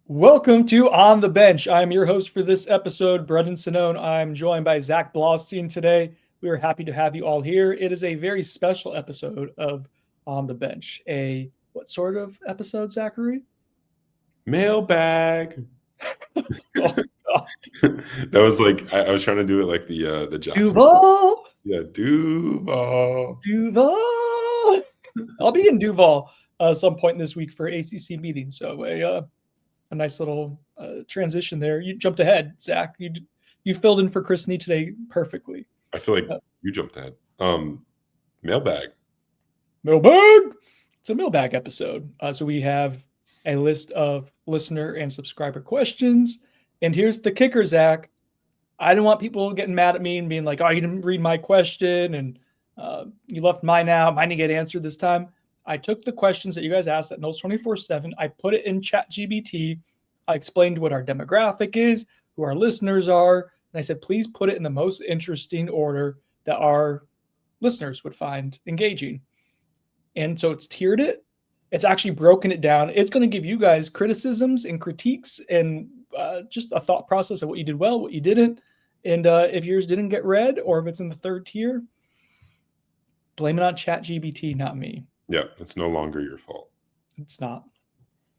Welcome to On the Bench. I'm your host for this episode, Brendan Sinone. I'm joined by Zach Blostein today. We are happy to have you all here. It is a very special episode of On the Bench. What sort of episode, Zachary? Mailbag. Oh, That was like I was trying to do it like the Jackson. Duval! Yeah, Duval. Duval! I'll be in Duval some point this week for ACC meeting. So a nice little transition there. You jumped ahead, Zach. You filled in for Christine today perfectly. I feel like you jumped ahead. Mailbag. Mailbag. It's a mailbag episode. So we have a list of listener and subscriber questions. And here's the kicker, Zach. I didn't want people getting mad at me and being like, oh, you didn't read my question and you left mine out. Mine didn't get answered this time. I took the questions that you guys asked at Notes 24/7. I put it in ChatGPT. I explained what our demographic is, who our listeners are. And I said, please put it in the most interesting order that our listeners would find engaging. And so it's tiered it. It's actually broken it down. It's going to give you guys criticisms and critiques and just a thought process of what you did well, what you didn't. And if yours didn't get read or if it's in the third tier, blame it on ChatGPT, not me. Yeah, it's no longer your fault. It's not.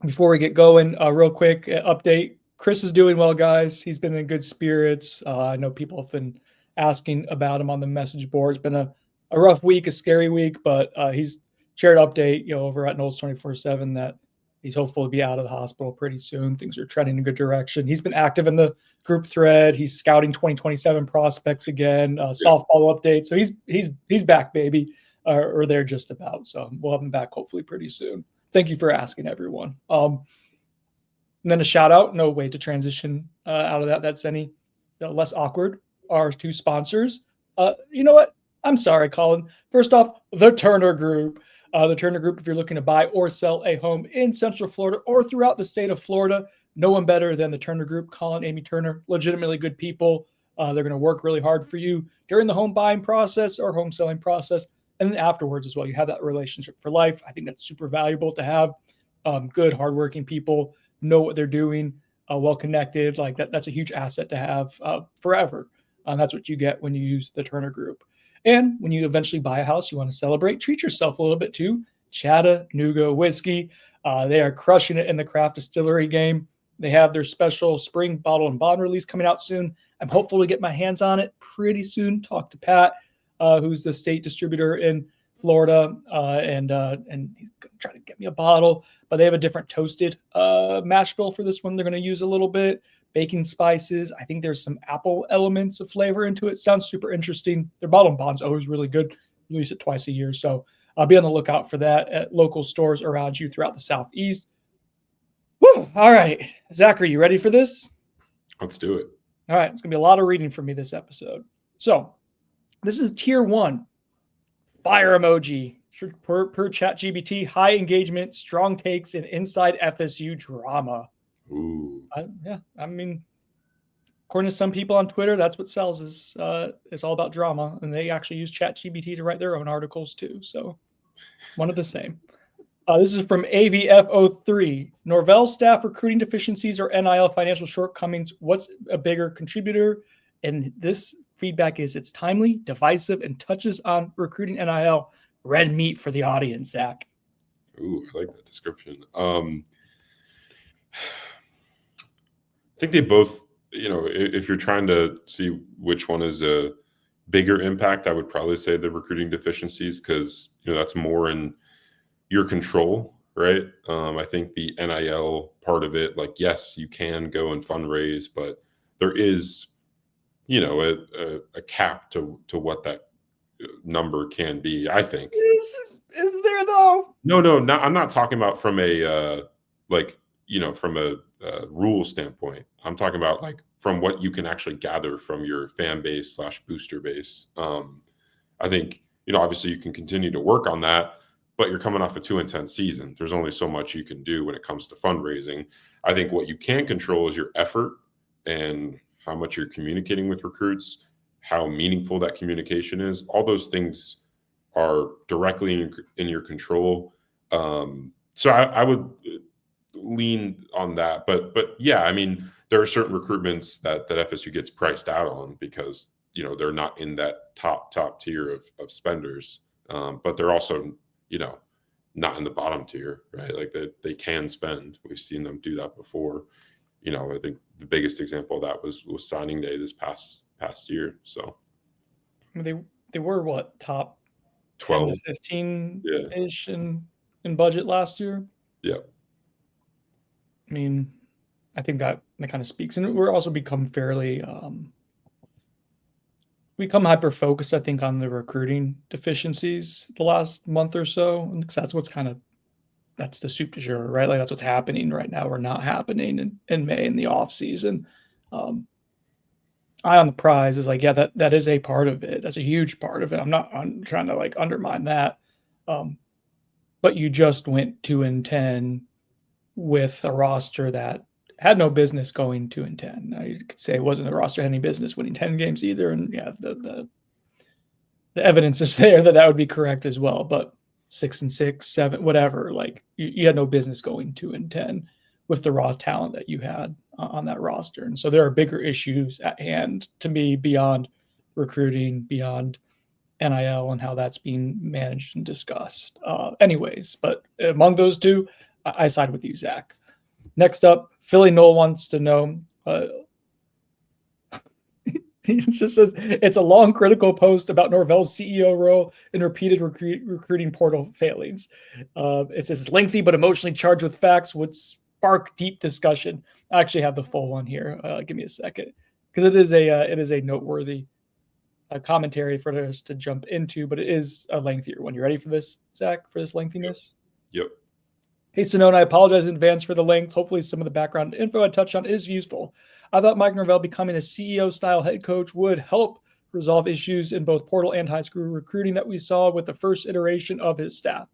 Before we get going, real quick update. Chris is doing well, guys. He's been in good spirits. I know people have been asking about him on the message board. It's been a rough week, a scary week, but he's shared update, over at Knowles 24/7 that he's hopeful to be out of the hospital pretty soon. Things are trending in a good direction. He's been active in the group thread. He's scouting 2027 prospects again, softball updates. So he's back, baby. Or they're just about. So we'll have them back hopefully pretty soon. Thank you for asking, everyone. And then a shout out, no way to transition out of that. That's any less awkward. Our two sponsors. You know what? I'm sorry, Colin. First off, the Turner Group. The Turner Group, if you're looking to buy or sell a home in Central Florida or throughout the state of Florida, no one better than the Turner Group. Colin, Amy Turner, legitimately good people. They're going to work really hard for you during the home buying process or home selling process. And then afterwards as well, you have that relationship for life. I think that's super valuable to have. Good, hardworking people know what they're doing, well-connected. Like that's a huge asset to have forever. That's what you get when you use the Turner Group. And when you eventually buy a house, you want to celebrate, treat yourself a little bit too. Chattanooga Whiskey. They are crushing it in the craft distillery game. They have their special spring bottle and bond release coming out soon. I'm hopeful to get my hands on it pretty soon. Talk to Pat, who's the state distributor in Florida, and he's going to try to get me a bottle. But they have a different toasted mash bill for this one. They're going to use a little bit. Baking spices. I think there's some apple elements of flavor into it. Sounds super interesting. Their bottle and bond's always really good. Release it twice a year. So I'll be on the lookout for that at local stores around you throughout the Southeast. Woo! All right. Zach, are you ready for this? Let's do it. All right. It's going to be a lot of reading for me this episode. So this is tier 1. Fire emoji. Per ChatGPT, high engagement, strong takes, and inside FSU drama. Ooh. Yeah, I mean, according to some people on Twitter, that's what sells is it's all about drama, and they actually use ChatGPT to write their own articles too. So one of the same. This is from AVF03. Norvell staff recruiting deficiencies or NIL financial shortcomings. What's a bigger contributor? And this feedback is it's timely, divisive, and touches on recruiting NIL. Red meat for the audience, Zach. Ooh, I like that description. I think they both, if you're trying to see which one is a bigger impact, I would probably say the recruiting deficiencies because, that's more in your control, right? I think the NIL part of it, like, yes, you can go and fundraise, but there is, a cap to what that number can be, I think. Is there though? No, I'm not talking about from a, from a rule standpoint. I'm talking about like from what you can actually gather from your fan base / booster base. I think, obviously you can continue to work on that, but you're coming off a 2-10 season. There's only so much you can do when it comes to fundraising. I think what you can control is your effort and how much you're communicating with recruits, how meaningful that communication is. All those things are directly in your control. So I would lean on that. But yeah, I mean, there are certain recruitments that FSU gets priced out on because they're not in that top tier of spenders, but they're also not in the bottom tier, right? Like they can spend. We've seen them do that before. I think the biggest example of that was signing day this past year. So they were what, top 10 12, to 15 yeah, ish in budget last year. yeah, I mean, I think that kind of speaks, and we're also become hyper focused, I think, on the recruiting deficiencies the last month or so, because that's what's that's the soup du jour, right? Like that's what's happening right now or not happening in May in the off season. Eye on the prize is like, yeah, that is a part of it. That's a huge part of it. I'm trying to like undermine that. But you just went 2-10 with a roster that had no business going 2-10. Now you could say it wasn't a roster had any business winning 10 games either. And yeah, the evidence is there that would be correct as well. But 6-6, 7, whatever, like you had no business going 2-10 with the raw talent that you had on that roster. And so there are bigger issues at hand to me beyond recruiting, beyond NIL and how that's being managed and discussed. Anyways, but among those two, I side with you, Zach. Next up, Philly Noel wants to know. He just says it's a long, critical post about Norvell's CEO role and repeated recruiting portal failings. It says lengthy but emotionally charged with facts would spark deep discussion. I actually have the full one here. Give me a second, because it is a noteworthy commentary for us to jump into, but it is a lengthier one. You ready for this, Zach? For this lengthiness? Yep. Hey, Sonone, I apologize in advance for the length. Hopefully some of the background info I touched on is useful. I thought Mike Norvell becoming a CEO-style head coach would help resolve issues in both portal and high school recruiting that we saw with the first iteration of his staff.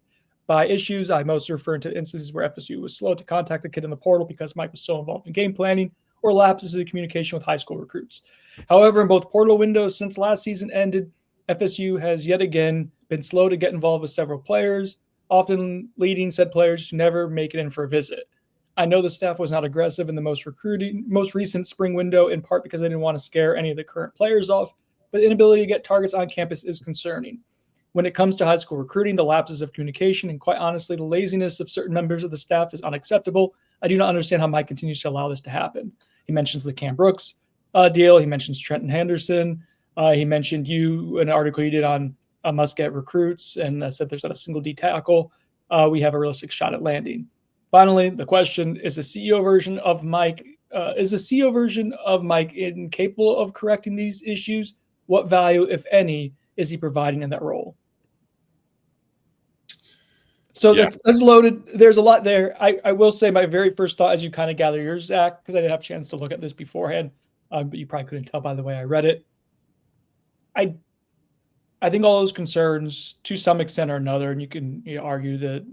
By issues, I mostly refer to instances where FSU was slow to contact a kid in the portal because Mike was so involved in game planning, or lapses in the communication with high school recruits. However, in both portal windows since last season ended, FSU has yet again been slow to get involved with several players, often leading said players to never make it in for a visit. I know the staff was not aggressive in the most recent spring window, in part because they didn't want to scare any of the current players off, but the inability to get targets on campus is concerning. When it comes to high school recruiting, the lapses of communication and quite honestly, the laziness of certain members of the staff is unacceptable. I do not understand how Mike continues to allow this to happen. He mentions the Cam Brooks deal. He mentions Trenton Henderson. He mentioned an article you did on must get recruits, and said there's not a single D tackle. We have a realistic shot at landing. Finally, the question is: the CEO version of Mike incapable of correcting these issues? What value, if any, is he providing in that role? So yeah. That's loaded. There's a lot there. I will say my very first thought, as you kind of gather yours, Zach, because I didn't have a chance to look at this beforehand, but you probably couldn't tell by the way I read it. I think all those concerns, to some extent or another, and you can argue the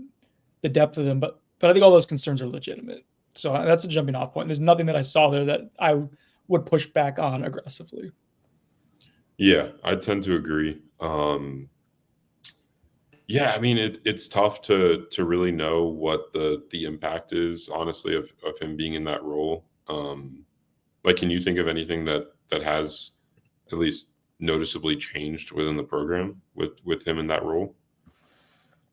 depth of them, but I think all those concerns are legitimate. So that's a jumping off point. There's nothing that I saw there that I would push back on aggressively. Yeah, I tend to agree. Yeah, I mean, it's tough to really know what the impact is, honestly, of him being in that role. Like, can you think of anything that has at least noticeably changed within the program with him in that role?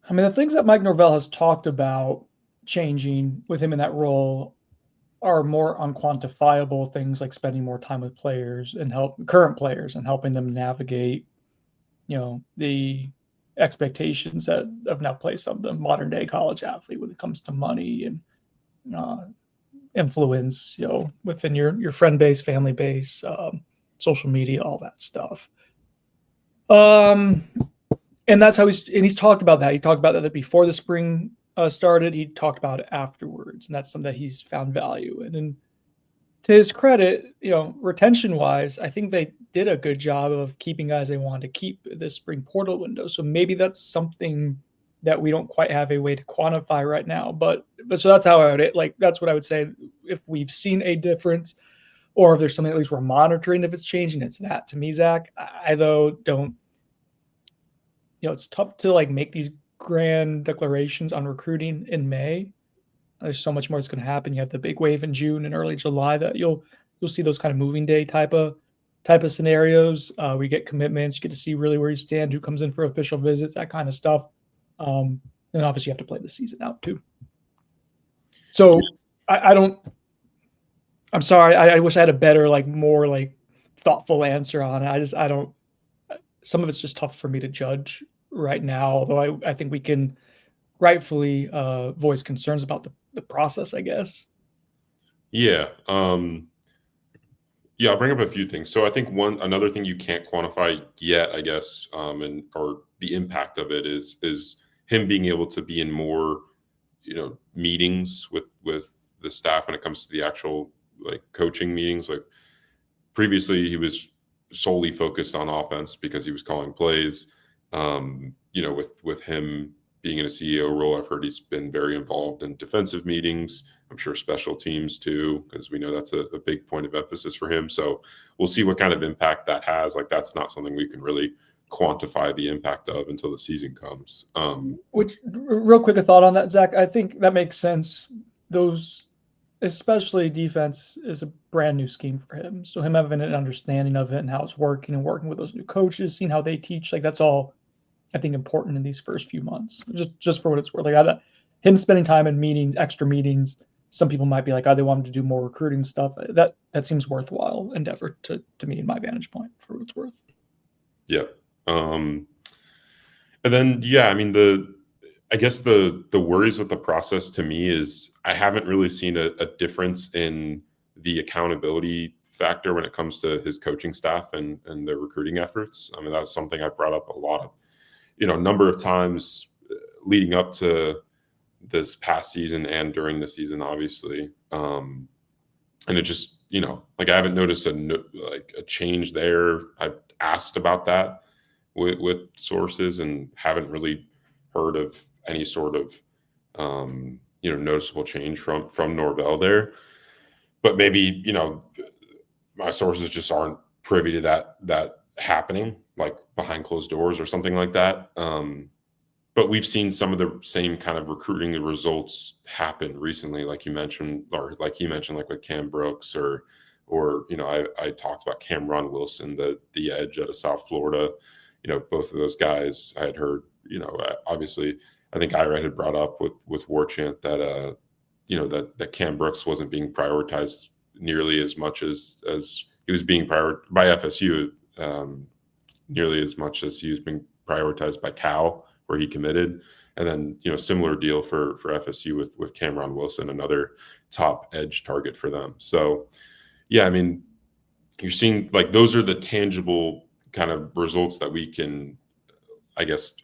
I mean, the things that Mike Norvell has talked about changing with him in that role are more unquantifiable things, like spending more time with players and current players and helping them navigate, the expectations that have now placed on the modern day college athlete when it comes to money and influence, within your friend base, family base, social media, all that stuff. And that's how he's talked about that. He talked about that before the spring started. He talked about it afterwards, and that's something that he's found value in. And to his credit, retention wise, I think they did a good job of keeping guys they wanted to keep this spring portal window. So maybe that's something that we don't quite have a way to quantify right now. But so that's how I would that's what I would say. If we've seen a difference, or if there's something at least we're monitoring, if it's changing, it's that to me, Zach. I though don't. It's tough to make these grand declarations on recruiting in May There's so much more that's going to happen. You have the big wave in June and early July that you'll see those kind of moving day type of scenarios. We get commitments, you get to see really where you stand, who comes in for official visits, that kind of stuff. And obviously you have to play the season out too. So I don't. I'm sorry. I wish I had a better, more thoughtful answer on it. I don't. Some of it's just tough for me to judge right now. Although I think we can rightfully voice concerns about the process, I guess. Yeah. Yeah, I'll bring up a few things. So I think another thing you can't quantify yet, I guess, or the impact of it is him being able to be in more, meetings with the staff when it comes to the actual coaching meetings. Like previously, he was solely focused on offense because he was calling plays. With him being in a CEO role, I've heard he's been very involved in defensive meetings. I'm sure special teams too, because we know that's a big point of emphasis for him. So we'll see what kind of impact that has. That's not something we can really quantify the impact of until the season comes. Which, real quick, a thought on that, Zach. I think that makes sense. Those, especially defense, is a brand new scheme for him. So him having an understanding of it and how it's working and working with those new coaches, seeing how they teach, that's all I think important in these first few months. Just for what it's worth. Him spending time in meetings, extra meetings. Some people might be like, they want him to do more recruiting stuff. That seems worthwhile endeavor to me, in my vantage point, for what it's worth. Yeah. And then, I guess the worries with the process to me is I haven't really seen a difference in the accountability factor when it comes to his coaching staff and their recruiting efforts. I mean, that's something I brought up a number of times leading up to this past season and during the season, obviously. And it just, I haven't noticed a change there. I've asked about that with sources and haven't really heard of any sort of, noticeable change from Norvell there. But maybe, my sources just aren't privy to that happening, behind closed doors or something like that. But we've seen some of the same kind of recruiting results happen recently, like you mentioned, with Cam Brooks or I talked about Cameron Wilson, the edge out of South Florida. Both of those guys I had heard. Obviously, I think Ira had brought up with Warchant that that Cam Brooks wasn't being prioritized nearly as much as he was being prioritized by FSU, nearly as much as he was being prioritized by Cal, where he committed. And then, similar deal for FSU with Cameron Wilson, another top edge target for them. So, yeah, I mean, you're seeing those are the tangible kind of results that we can, I guess,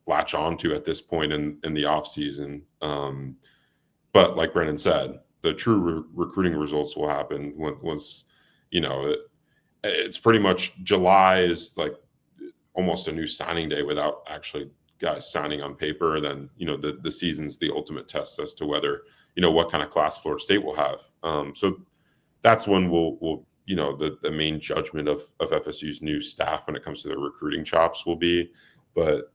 latch on to at this point in the off season. But like Brennan said, the true recruiting results will happen once, it's pretty much July is almost a new signing day without actually guys signing on paper. Then, the season's the ultimate test as to whether, what kind of class Florida State will have. So that's when we'll the main judgment of FSU's new staff when it comes to their recruiting chops will be. But,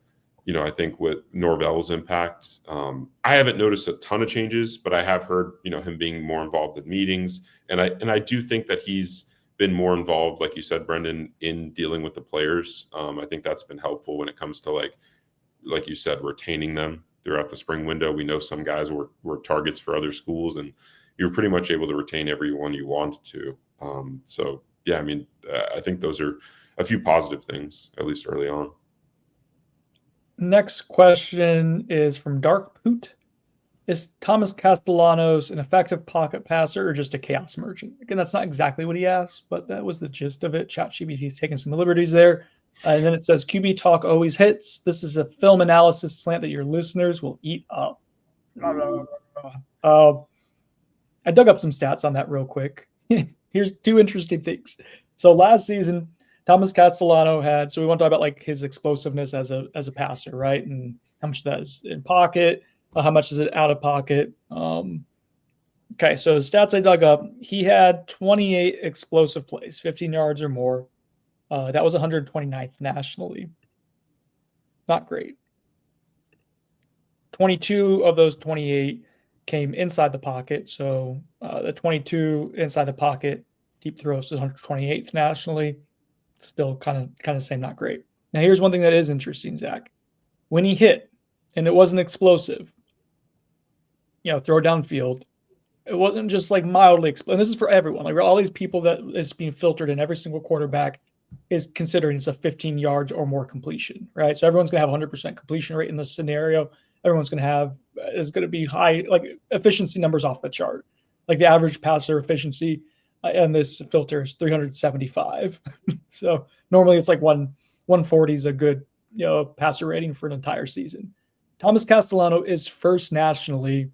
I think with Norvell's impact, I haven't noticed a ton of changes, but I have heard, him being more involved in meetings. And I do think that he's been more involved, like you said, Brendan, in dealing with the players. I think that's been helpful when it comes to like you said, retaining them throughout the spring window. We know some guys were targets for other schools, and you were pretty much able to retain everyone you wanted to. So, yeah, I mean, I think those are a few positive things, at least early on. Next question is from Dark Poot. Is Thomas Castellanos an effective pocket passer or just a chaos merchant? Again, that's not exactly what he asked, but that was the gist of it. ChatGPT's taking some liberties there. And then it says, QB talk always hits. This is a film analysis slant that your listeners will eat up. I dug up some stats on that real quick. Here's two interesting things. So last season, Thomas Castellano had, so we want to talk about his explosiveness as a passer, right? And how much that is in pocket, how much is it out of pocket. Okay, so the stats I dug up, he had 28 explosive plays, 15 yards or more. That was 129th nationally. Not great. 22 of those 28 came inside the pocket. So the 22 inside the pocket deep throws is 128th nationally. Still kind of same, not great. Now here's one thing that is interesting, Zach. When he hit, and it wasn't explosive, throw downfield, it wasn't just like mildly explosive. And this is for everyone. Like all these people that is being filtered in, every single quarterback is considering it's a 15 yards or more completion, right? So everyone's going to have 100% completion rate in this scenario. Everyone's going to be high, like efficiency numbers off the chart. Like the average passer efficiency and this filter is 375. So normally it's like 140 is a good passer rating for an entire season. Thomas Castellanos is first nationally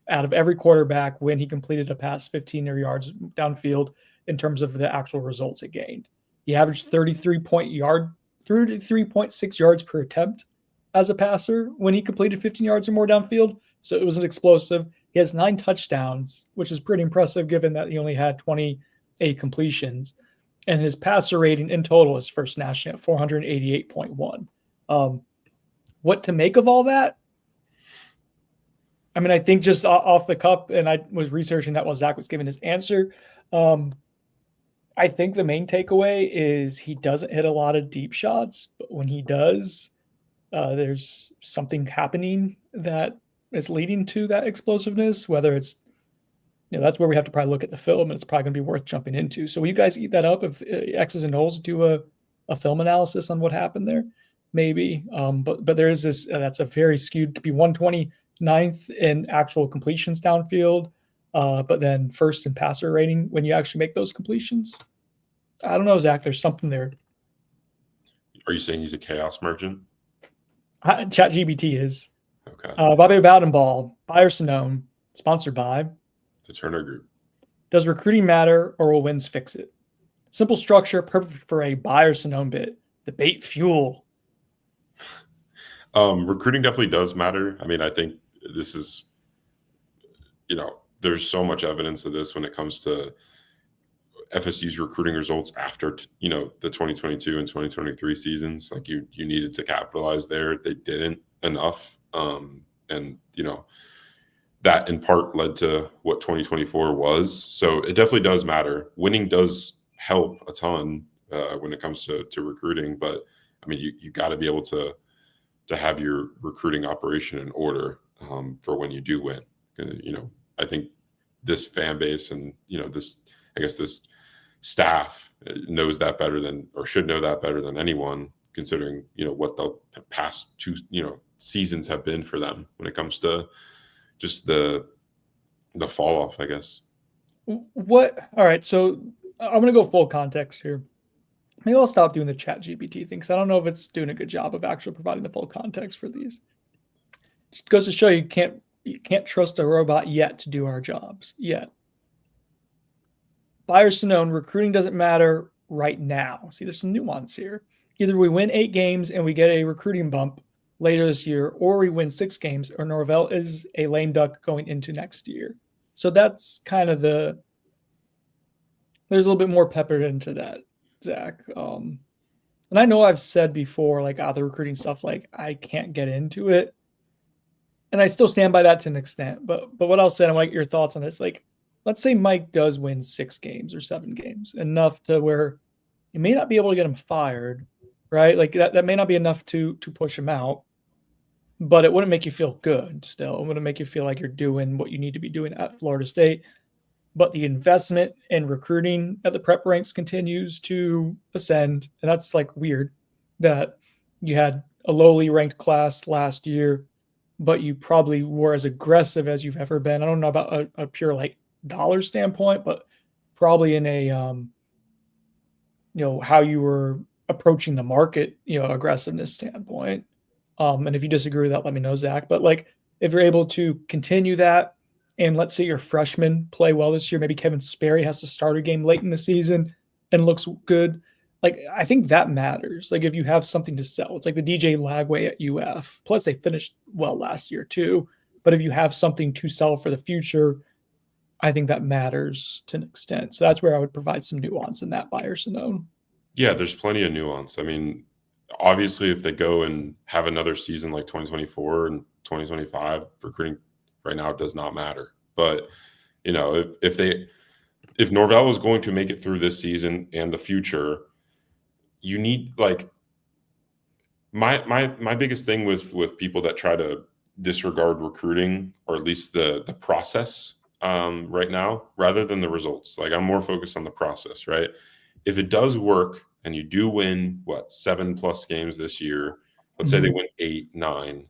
out of every quarterback when he completed a pass 15 yards downfield in terms of the actual results it gained. He averaged 33.6 yards per attempt as a passer when he completed 15 yards or more downfield. So it was an explosive. He has 9 touchdowns, which is pretty impressive given that he only had 28 completions. And his passer rating in total is first national at 488.1. What to make of all that? I mean, I think just off the cuff, and I was researching that while Zach was giving his answer. I think the main takeaway is he doesn't hit a lot of deep shots, but when he does, there's something happening that is leading to that explosiveness, whether it's, that's where we have to probably look at the film, and it's probably going to be worth jumping into. So will you guys eat that up if X's and O's do a film analysis on what happened there? Maybe. But there is this, that's a very skewed to be 129th in actual completions downfield, but then first in passer rating when you actually make those completions. I don't know, Zach, there's something there. Are you saying he's a chaos merchant? ChatGPT is. Okay. Bobby Bowdenball, Buyer Sonone, sponsored by the Turner Group. Does recruiting matter, or will wins fix it? Simple structure, perfect for a Buyer Sonone bit. Debate fuel. Recruiting definitely does matter. I mean, I think this is, there's so much evidence of this when it comes to FSU's recruiting results after, the 2022 and 2023 seasons. Like you needed to capitalize there. They didn't enough. And that in part led to what 2024 was. So it definitely does matter. Winning does help a ton when it comes to recruiting. But I mean, you got to be able to have your recruiting operation in order for when you do win. I think this fan base and, this staff knows that better than, or should know that better than anyone, considering, what the past 2, seasons have been for them when it comes to just the fall off, I guess. All right. So I'm going to go full context here. Maybe I'll stop doing the ChatGPT thing because I don't know if it's doing a good job of actually providing the full context for these. Just goes to show you can't trust a robot yet to do our jobs yet. Buyer Sonone, recruiting doesn't matter right now. See, there's some nuance here. Either we win 8 games and we get a recruiting bump later this year, or we win 6 games, or Norvell is a lame duck going into next year. So that's kind of there's a little bit more peppered into that, Zach. And I know I've said before, like, the recruiting stuff, like, I can't get into it. And I still stand by that to an extent. But what I'll say, I want your thoughts on this. Like, let's say Mike does win 6 games or 7 games, enough to where you may not be able to get him fired, right? Like, that may not be enough to push him out. But it wouldn't make you feel good still. It wouldn't make you feel like you're doing what you need to be doing at Florida State. But the investment in recruiting at the prep ranks continues to ascend. And that's like weird that you had a lowly ranked class last year, but you probably were as aggressive as you've ever been. I don't know about a pure like dollar standpoint, but probably in a, how you were approaching the market, aggressiveness standpoint. And if you disagree with that, let me know, Zach. But like, if you're able to continue that, and let's say your freshmen play well this year, maybe Kevin Sperry has to start a game late in the season and looks good. Like, I think that matters. Like, if you have something to sell, it's like the DJ Lagway at UF. Plus, they finished well last year too. But if you have something to sell for the future, I think that matters to an extent. So that's where I would provide some nuance in that Buyer Sonone. Yeah, there's plenty of nuance. I mean, obviously, if they go and have another season like 2024 and 2025, recruiting right now does not matter. But if Norvell is going to make it through this season and the future, you need like my biggest thing with people that try to disregard recruiting, or at least the process right now, rather than the results. Like, I'm more focused on the process, right? If it does work and you do win 7+ games this year, let's say they win 8, 9,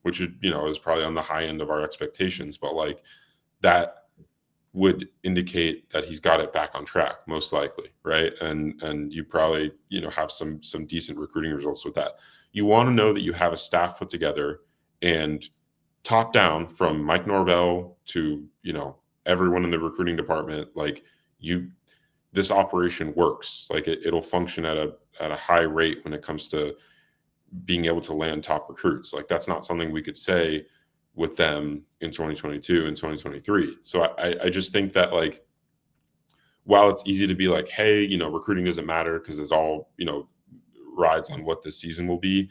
which is probably on the high end of our expectations, but like that would indicate that he's got it back on track, most likely, right? And you probably have some decent recruiting results with that. You want to know that you have a staff put together, and top down, from Mike Norvell to everyone in the recruiting department, like this operation works. Like it'll function at a high rate when it comes to being able to land top recruits. Like, that's not something we could say with them in 2022 and 2023. So I just think that, like, while it's easy to be like, hey, recruiting doesn't matter because it all, rides on what this season will be.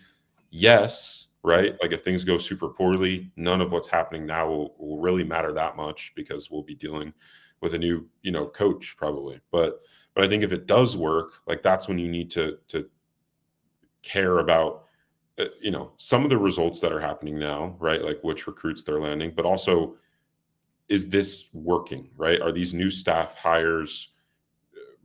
Yes, right? Like, if things go super poorly, none of what's happening now will really matter that much, because we'll be dealing with a new, coach probably. But I think if it does work, like, that's when you need to care about some of the results that are happening now, right? Like which recruits they're landing, but also, is this working, right? Are these new staff hires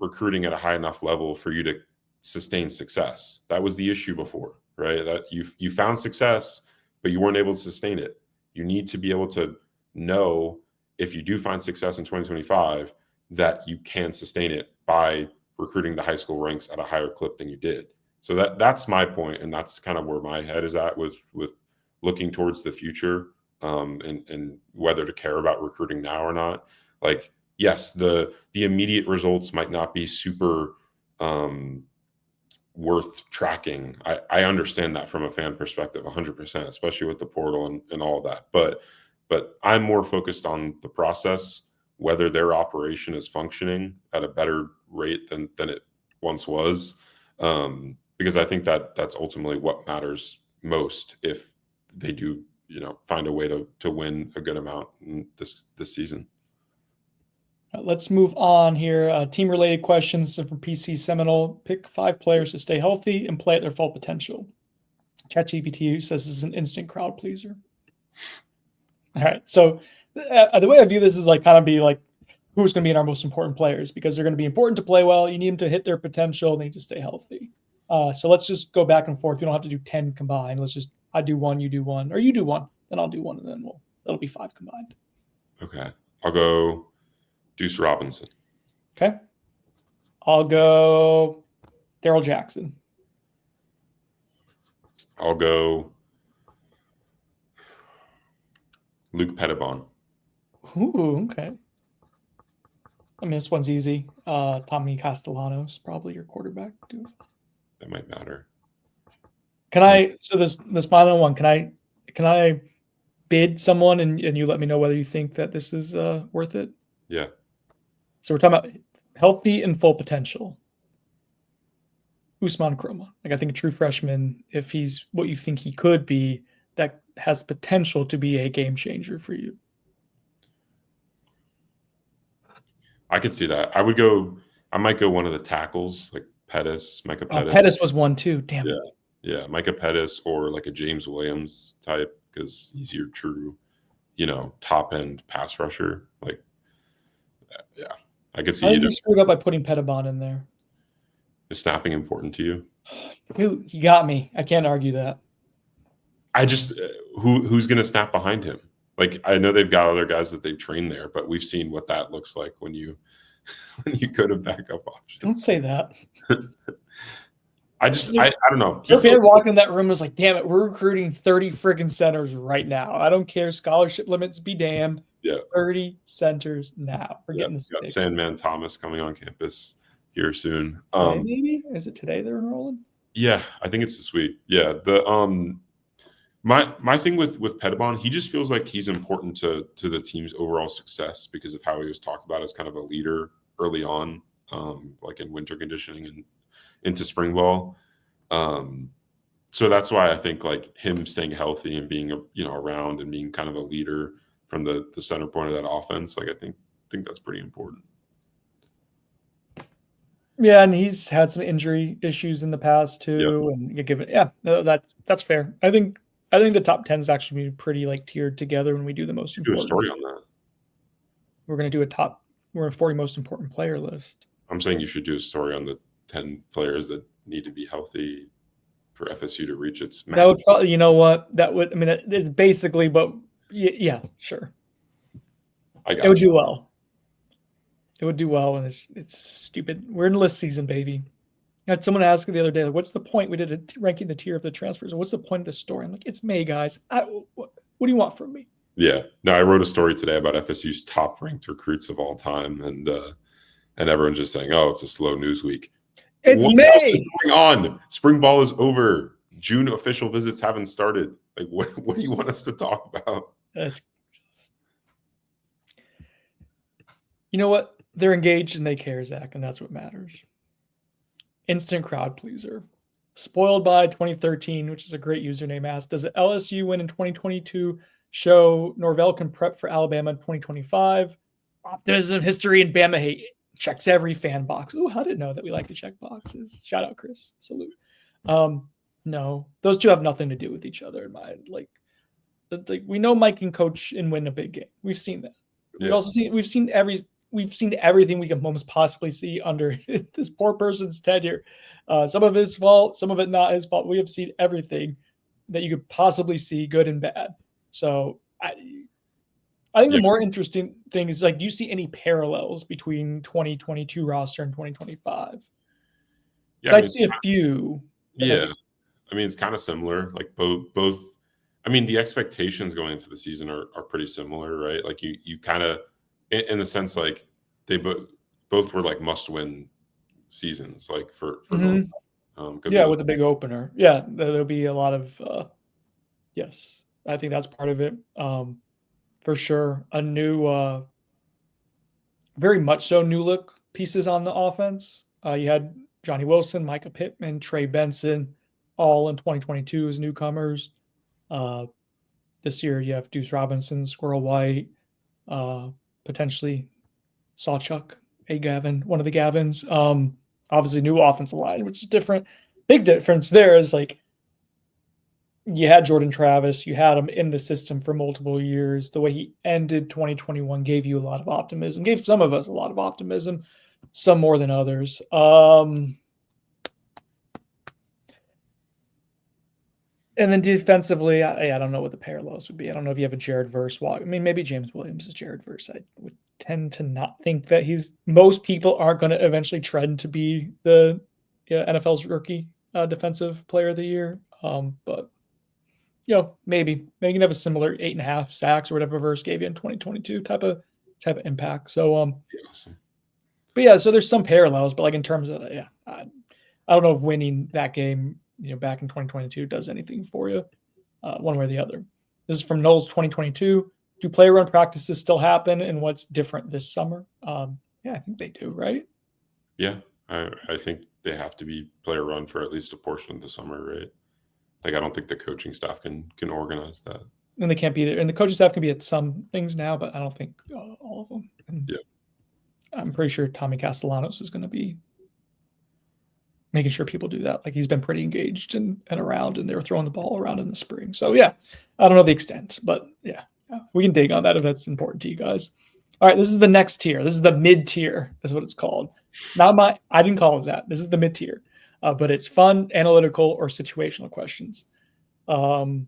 recruiting at a high enough level for you to sustain success? That was the issue before, right? That you found success, but you weren't able to sustain it. You need to be able to know, if you do find success in 2025, that you can sustain it by recruiting the high school ranks at a higher clip than you did. So that's my point, and that's kind of where my head is at with looking towards the future, and whether to care about recruiting now or not. Like, yes, the immediate results might not be super worth tracking. I understand that from a fan perspective, 100%, especially with the portal and all of that. But I'm more focused on the process, whether their operation is functioning at a better rate than it once was. Because I think that's ultimately what matters most, if they do, find a way to win a good amount in this season. Let's move on here. Team-related questions from PC Seminole. Pick 5 players to stay healthy and play at their full potential. ChatGPT says this is an instant crowd pleaser. All right. So the way I view this is like kind of be like, who's going to be our most important players, because they're going to be important to play well. You need them to hit their potential. They need to stay healthy. So let's just go back and forth. We don't have to do 10 combined. Let's just, I do one, you do one, or you do one, then I'll do one, and then that'll be 5 combined. Okay. I'll go Deuce Robinson. Okay. I'll go Daryl Jackson. I'll go Luke Pettibon. Ooh, okay. I mean, this one's easy. Tommy Castellanos, probably your quarterback, too. That might matter. So this final one, can I bid someone and you let me know whether you think that this is worth it? Yeah. So we're talking about healthy and full potential. Usman Kroma. Like, I think a true freshman, if he's what you think he could be, that has potential to be a game changer for you. I could see that. I might go one of the tackles, like Pettis, Micah Pettis. Pettis was one too. Damn it. Yeah, Micah Pettis, or like a James Williams type, because he's your true, top end pass rusher. Like, yeah, I could see. You screwed up by putting Pettibon in there. Is snapping important to you? Dude, you got me. I can't argue that. I just who's going to snap behind him? Like, I know they've got other guys that they've trained there, but we've seen what that looks like when you go to backup options. Don't say that. I don't know. Your fan walked in that room and was like, damn it, we're recruiting 30 friggin' centers right now. I don't care. Scholarship limits be damned. Yeah. 30 centers now. We're getting this. Sandman Thomas coming on campus here soon. Today, maybe? Is it today they're enrolling? Yeah, I think it's this week. Yeah. My thing with Pettibon, he just feels like he's important to the team's overall success because of how he was talked about as kind of a leader early on, like in winter conditioning and into spring ball. So that's why I think like him staying healthy and being around and being kind of a leader from the center point of that offense, like I think that's pretty important. Yeah, and he's had some injury issues in the past Yeah. too. And you give it, that's fair. I think the top 10 is actually pretty like tiered together when we do the most Do a important. story on that. We're gonna do we're a 40 most important player list. I'm saying you should do a story on the 10 players that need to be healthy for FSU to reach its That would maximum. probably, you know what? That would, I mean, it's basically, but yeah, sure. It would do well. It would do well, and it's stupid. We're in list season, baby. I had someone ask the other day, like, what's the point? We did a ranking the tier of the transfers. What's the point of the story? I'm like, it's May, guys. What do you want from me? Yeah. No, I wrote a story today about FSU's top ranked recruits of all time, and everyone's just saying, "Oh, it's a slow news week." It's What May. else is going on? Spring ball is over. June official visits haven't started. Like, what do you want us to talk about? You know what? They're engaged and they care, Zach, and that's what matters. Instant crowd pleaser. Spoiled by 2013, which is a great username, asked, does the LSU win in 2022 show Norvell can prep for Alabama in 2025? Optimism, history, and Bama hate. Checks every fan box. Oh, how did it know that we like to check boxes? Shout out, Chris. Salute. No, those two have nothing to do with each other in my like we know Mike can coach and win a big game. We've seen that. Yeah. We've seen everything we can almost possibly see under this poor person's tenure. Some of his fault, some of it not his fault. We have seen everything that you could possibly see, good and bad. So I think the more interesting thing is, like, do you see any parallels between 2022 roster and 2025? Yeah, I see a few. Yeah, I mean, it's kind of similar. Like both. I mean, the expectations going into the season are pretty similar, right? Like you kind of, in the sense, like they both were like must-win seasons, like for with the big opener. Yeah, there'll be a lot of yes, I think that's part of it. For sure, a new, very much so new look pieces on the offense. You had Johnny Wilson, Micah Pittman, Trey Benson, all in 2022 as newcomers. This year you have Deuce Robinson, Squirrel White, potentially Sawchuck, Gavin, one of the Gavins. Obviously new offensive line, which is different. Big difference there is like you had Jordan Travis, you had him in the system for multiple years. The way he ended 2021 gave you a lot of optimism, gave some of us a lot of optimism, some more than others. And then defensively, I don't know what the parallels would be. I don't know if you have a Jared Verse walk. I mean, maybe James Williams is Jared Verse. I would tend to not think that most people aren't going to eventually trend to be the NFL's rookie defensive player of the year. But maybe you can have a similar 8.5 sacks or whatever Verse gave you in 2022 type of impact. So awesome. But yeah, so there's some parallels, but like in terms of I don't know if winning that game back in 2022 does anything for you, one way or the other. This is from Knowles 2022. Do player run practices still happen, and what's different this summer? Yeah, I think they do, right? Yeah, I think they have to be player run for at least a portion of the summer, right? Like I don't think the coaching staff can organize that. And they can't be there, and the coaching staff can be at some things now, but I don't think all of them. And yeah, I'm pretty sure Tommy Castellanos is going to be making sure people do that. Like he's been pretty engaged and around, and they were throwing the ball around in the spring. So yeah, I don't know the extent, but yeah, we can dig on that if that's important to you guys. All right, this is the next tier. This is the mid tier, is what it's called. I didn't call it that. This is the mid tier, but it's fun, analytical, or situational questions. Clay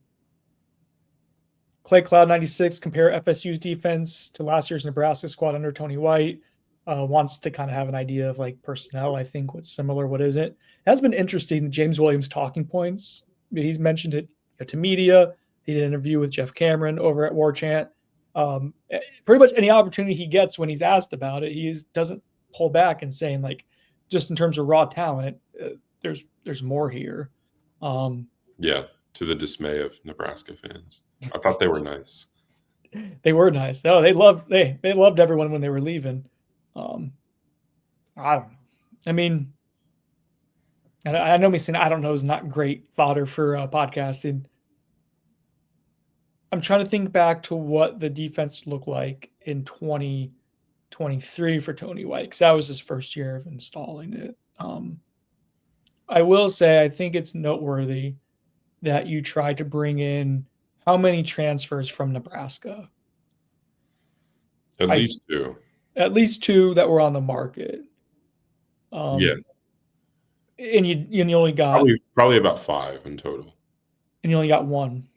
Cloud 96 compare FSU's defense to last year's Nebraska squad under Tony White. Wants to kind of have an idea of like personnel. I think what's similar, what isn't. It has been interesting. James Williams' talking points. He's mentioned it to media. He did an interview with Jeff Cameron over at War Chant. Pretty much any opportunity he gets when he's asked about it, he doesn't pull back and saying like, just in terms of raw talent, there's more here. Yeah, to the dismay of Nebraska fans. I thought they were nice. They were nice. No, they loved everyone when they were leaving. I don't know. I mean, and I know me saying I don't know is not great fodder for podcasting. I'm trying to think back to what the defense looked like in 2023 for Tony White, because that was his first year of installing it. I will say I think it's noteworthy that you tried to bring in how many transfers from Nebraska? At least two. At least two that were on the market. Yeah. And you only got probably about 5 in total. And you only got one.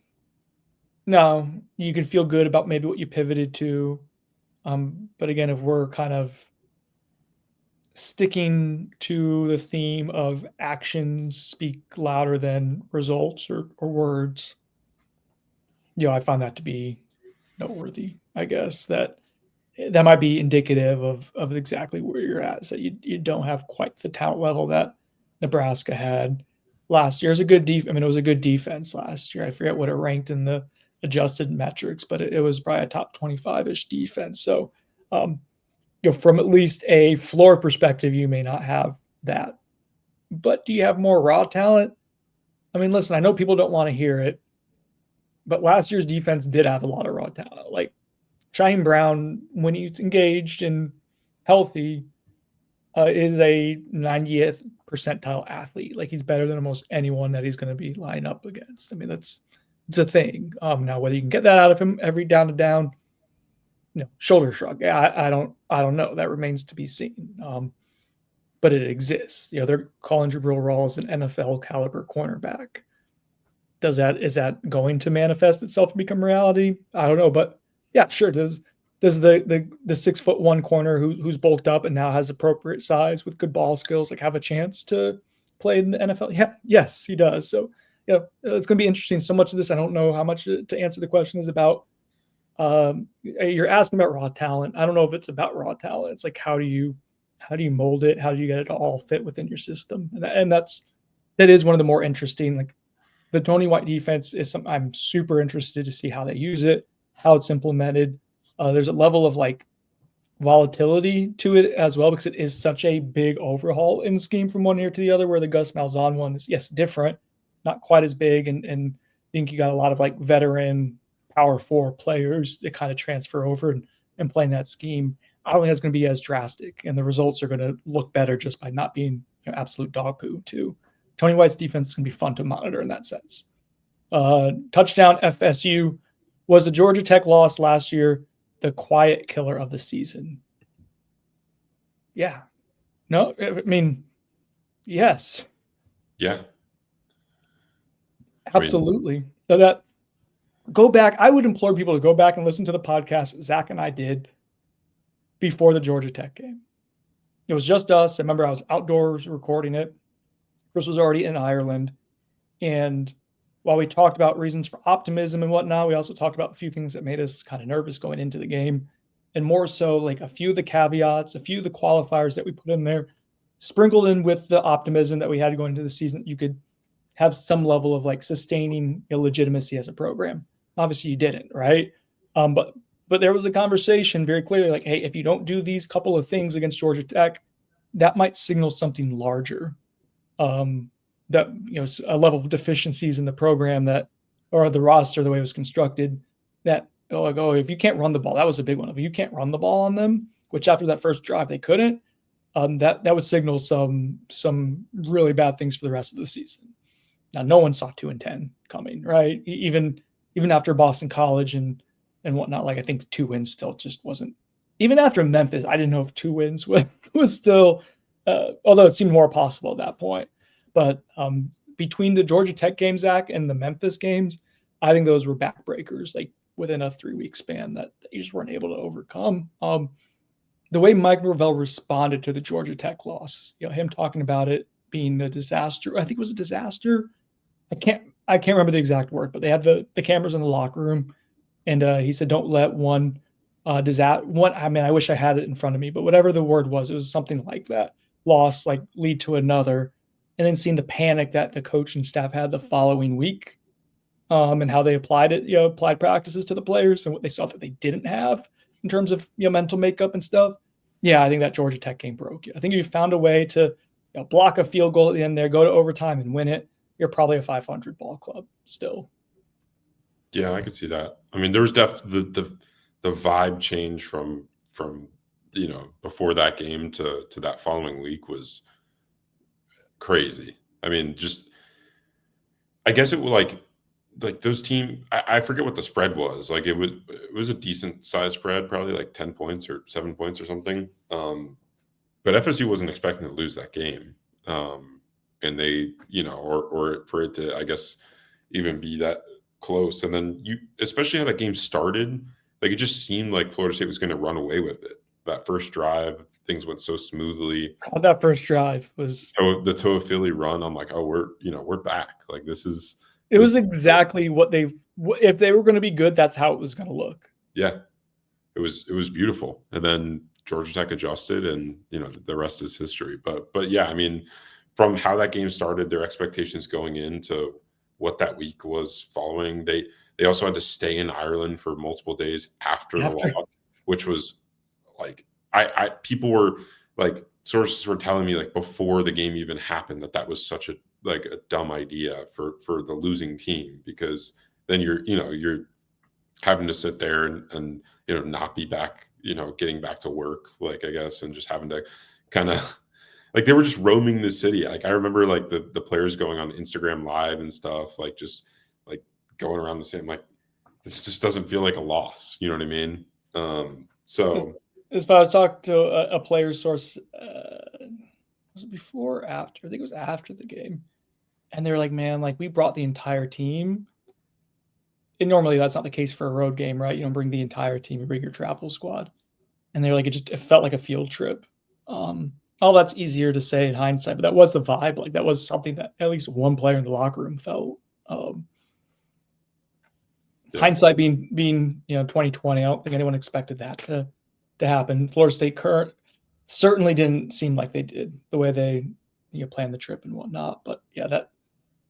Now, you can feel good about maybe what you pivoted to. But again, if we're kind of sticking to the theme of actions speak louder than results or words, I find that to be noteworthy. I guess that might be indicative of exactly where you're at, is that you don't have quite the talent level that Nebraska had last year. It was a good it was a good defense last year. I forget what it ranked in the adjusted metrics, but it was probably a top 25-ish defense. So, from at least a floor perspective, you may not have that. But do you have more raw talent? I mean, listen, I know people don't want to hear it, but last year's defense did have a lot of raw talent. Like Shyheim Brown, when he's engaged and healthy, is a 90th percentile athlete. Like he's better than almost anyone that he's going to be lined up against. I mean, it's a thing. Now, whether you can get that out of him every down to down, shoulder shrug. I don't know. That remains to be seen. But it exists. They're calling Jabril Rawls an NFL caliber cornerback. Is that going to manifest itself and become reality? I don't know, but yeah, sure. Does the 6'1" corner who's bulked up and now has appropriate size with good ball skills have a chance to play in the NFL? Yeah, yes, he does. So it's going to be interesting. So much of this, I don't know how much to answer the question is about. You're asking about raw talent. I don't know if it's about raw talent. It's like how do you mold it? How do you get it to all fit within your system? And that is one of the more interesting. Like the Tony White defense is something I'm super interested to see how they use it, how it's implemented. There's a level of volatility to it as well, because it is such a big overhaul in scheme from one year to the other, where the Gus Malzahn one is, yes, different, not quite as big. And I think you got a lot of veteran Power 4 players that kind of transfer over and play in that scheme. I don't think that's going to be as drastic, and the results are going to look better just by not being absolute dog poo too. Tony White's defense is going to be fun to monitor in that sense. Touchdown FSU. Was the Georgia Tech loss last year the quiet killer of the season? Yeah. No, I mean, yes. Yeah. Absolutely. So that go back. I would implore people to go back and listen to the podcast Zach and I did before the Georgia Tech game. It was just us. I remember I was outdoors recording it. Chris was already in Ireland. And while we talked about reasons for optimism and whatnot, we also talked about a few things that made us kind of nervous going into the game. And more so, a few of the caveats, a few of the qualifiers that we put in there, sprinkled in with the optimism that we had going into the season, you could have some level of sustaining legitimacy as a program. Obviously, you didn't, right? But there was a conversation very clearly hey, if you don't do these couple of things against Georgia Tech, that might signal something larger. That a level of deficiencies in the program or the roster, the way it was constructed, that if you can't run the ball, that was a big one. If you can't run the ball on them, which after that first drive they couldn't, that would signal some really bad things for the rest of the season. Now, no one saw 2-10 coming, right? Even after Boston College and whatnot, I think 2 wins still just wasn't. Even after Memphis, I didn't know if 2 wins was still, although it seemed more possible at that point. But between the Georgia Tech game, Zach, and the Memphis games, I think those were backbreakers, within a 3-week span that you just weren't able to overcome. The way Mike Norvell responded to the Georgia Tech loss, him talking about it being a disaster. I think it was a disaster. I can't remember the exact word, but they had the cameras in the locker room, and he said, "Don't let one disaster." I wish I had it in front of me, but whatever the word was, it was something like that. Loss lead to another. And then seeing the panic that the coach and staff had the following week, and how they applied practices to the players and what they saw that they didn't have in terms of mental makeup and stuff. Yeah, I think that Georgia Tech game broke you. I think if you found a way to block a field goal at the end there, go to overtime and win it, you're probably a 500 ball club still. Yeah, I could see that. I mean, there was the vibe change from before that game to that following week was crazy. I mean, just I guess it was like those team. I forget what the spread was. Like it was a decent size spread, probably like 10 points or 7 points or something. But FSU wasn't expecting to lose that game, and they or for it to, I guess, even be that close. And then especially how that game started, like it just seemed like Florida State was going to run away with it. That first drive, things went so smoothly. That first drive was the Toa Philly run. I'm like, oh, we're back. Like this is. It was exactly what if they were going to be good, that's how it was going to look. Yeah, it was beautiful. And then Georgia Tech adjusted, and the rest is history. But yeah, I mean, from how that game started, their expectations going into what that week was following, they also had to stay in Ireland for multiple days after the loss, which was like people were like, sources were telling me like before the game even happened that was such a dumb idea for the losing team, because then you're having to sit there and not be back, getting back to work, like I guess, and just having to kind of like they were just roaming the city. Like I remember like the players going on Instagram Live and stuff, like just like going around the same, like this just doesn't feel like a loss. You know what I mean? So as far as talked to a player source, was it before or after? I think it was after the game. And they were like, man, like we brought the entire team. And normally that's not the case for a road game, right? You don't bring the entire team, you bring your travel squad. And they were like, it felt like a field trip. All that's easier to say in hindsight, but that was the vibe. Like that was something that at least one player in the locker room felt. Hindsight being 2020, I don't think anyone expected that to happen. Florida State certainly didn't seem like they did the way they planned the trip and whatnot. But yeah,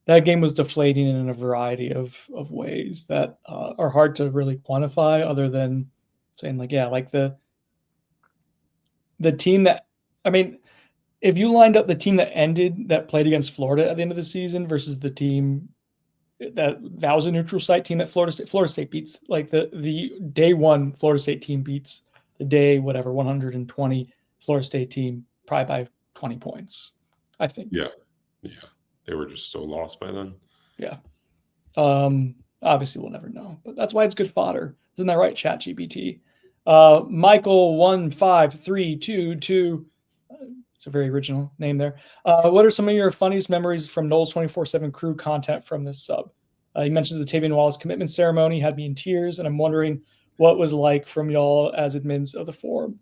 that game was deflating in a variety of ways that are hard to really quantify, other than saying like, yeah, like the team that, I mean, if you lined up the team that played against Florida at the end of the season versus the team that was a neutral site team that Florida State beats, like the day one Florida State team beats the day 120 Florida State team probably by 20 points, I think. Yeah. They were just so lost by then. Yeah. Obviously we'll never know, but that's why it's good fodder. Isn't that right, ChatGPT? Michael 15322. It's a very original name there. What are some of your funniest memories from Noles 24/7 crew content from this sub? You mentioned the Tavian Wallace commitment ceremony had me in tears, and I'm wondering what was like from y'all as admins of the forum.